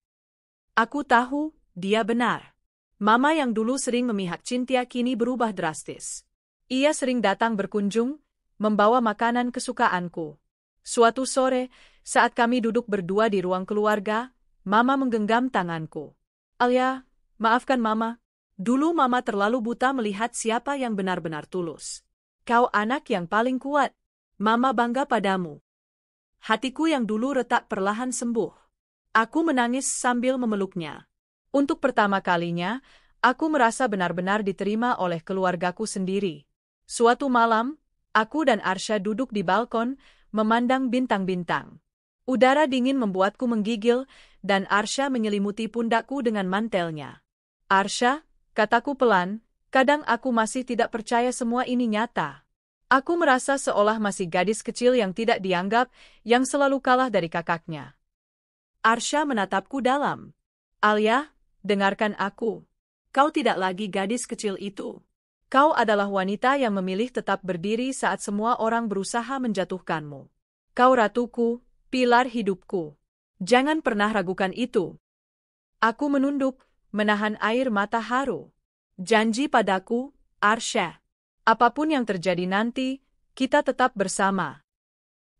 Aku tahu, dia benar. Mama yang dulu sering memihak Cynthia kini berubah drastis. Ia sering datang berkunjung, membawa makanan kesukaanku. Suatu sore, saat kami duduk berdua di ruang keluarga, Mama menggenggam tanganku. Alia, maafkan Mama. Dulu Mama terlalu buta melihat siapa yang benar-benar tulus. Kau anak yang paling kuat. Mama bangga padamu. Hatiku yang dulu retak perlahan sembuh. Aku menangis sambil memeluknya. Untuk pertama kalinya, aku merasa benar-benar diterima oleh keluargaku sendiri. Suatu malam, aku dan Arsya duduk di balkon, memandang bintang-bintang. Udara dingin membuatku menggigil, dan Arsya menyelimuti pundakku dengan mantelnya. Arsya, kataku pelan, kadang aku masih tidak percaya semua ini nyata. Aku merasa seolah masih gadis kecil yang tidak dianggap, yang selalu kalah dari kakaknya. Arsya menatapku dalam. Alia, dengarkan aku. Kau tidak lagi gadis kecil itu. Kau adalah wanita yang memilih tetap berdiri saat semua orang berusaha menjatuhkanmu. Kau ratuku, pilar hidupku. Jangan pernah ragukan itu. Aku menunduk, menahan air mata haru. Janji padaku, Arsya. Apapun yang terjadi nanti, kita tetap bersama.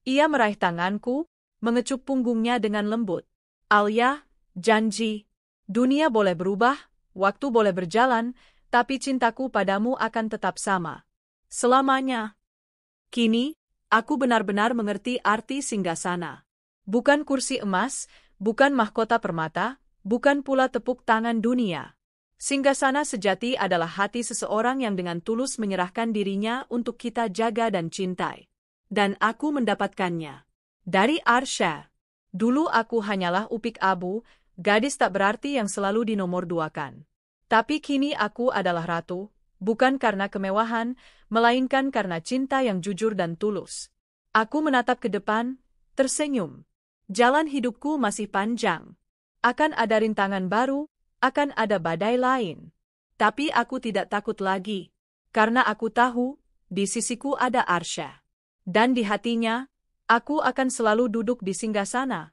Ia meraih tanganku, mengecup punggungnya dengan lembut. Alia, janji. Dunia boleh berubah, waktu boleh berjalan, tapi cintaku padamu akan tetap sama. Selamanya. Kini, aku benar-benar mengerti arti singgasana. Bukan kursi emas, bukan mahkota permata, bukan pula tepuk tangan dunia. Singgasana sejati adalah hati seseorang yang dengan tulus menyerahkan dirinya untuk kita jaga dan cintai. Dan aku mendapatkannya. Dari Arsya. Dulu aku hanyalah upik abu, gadis tak berarti yang selalu dinomorduakan. Tapi kini aku adalah ratu, bukan karena kemewahan, melainkan karena cinta yang jujur dan tulus. Aku menatap ke depan, tersenyum. Jalan hidupku masih panjang. Akan ada rintangan baru, akan ada badai lain. Tapi aku tidak takut lagi. Karena aku tahu, di sisiku ada Arsya. Dan di hatinya, aku akan selalu duduk di singgasana.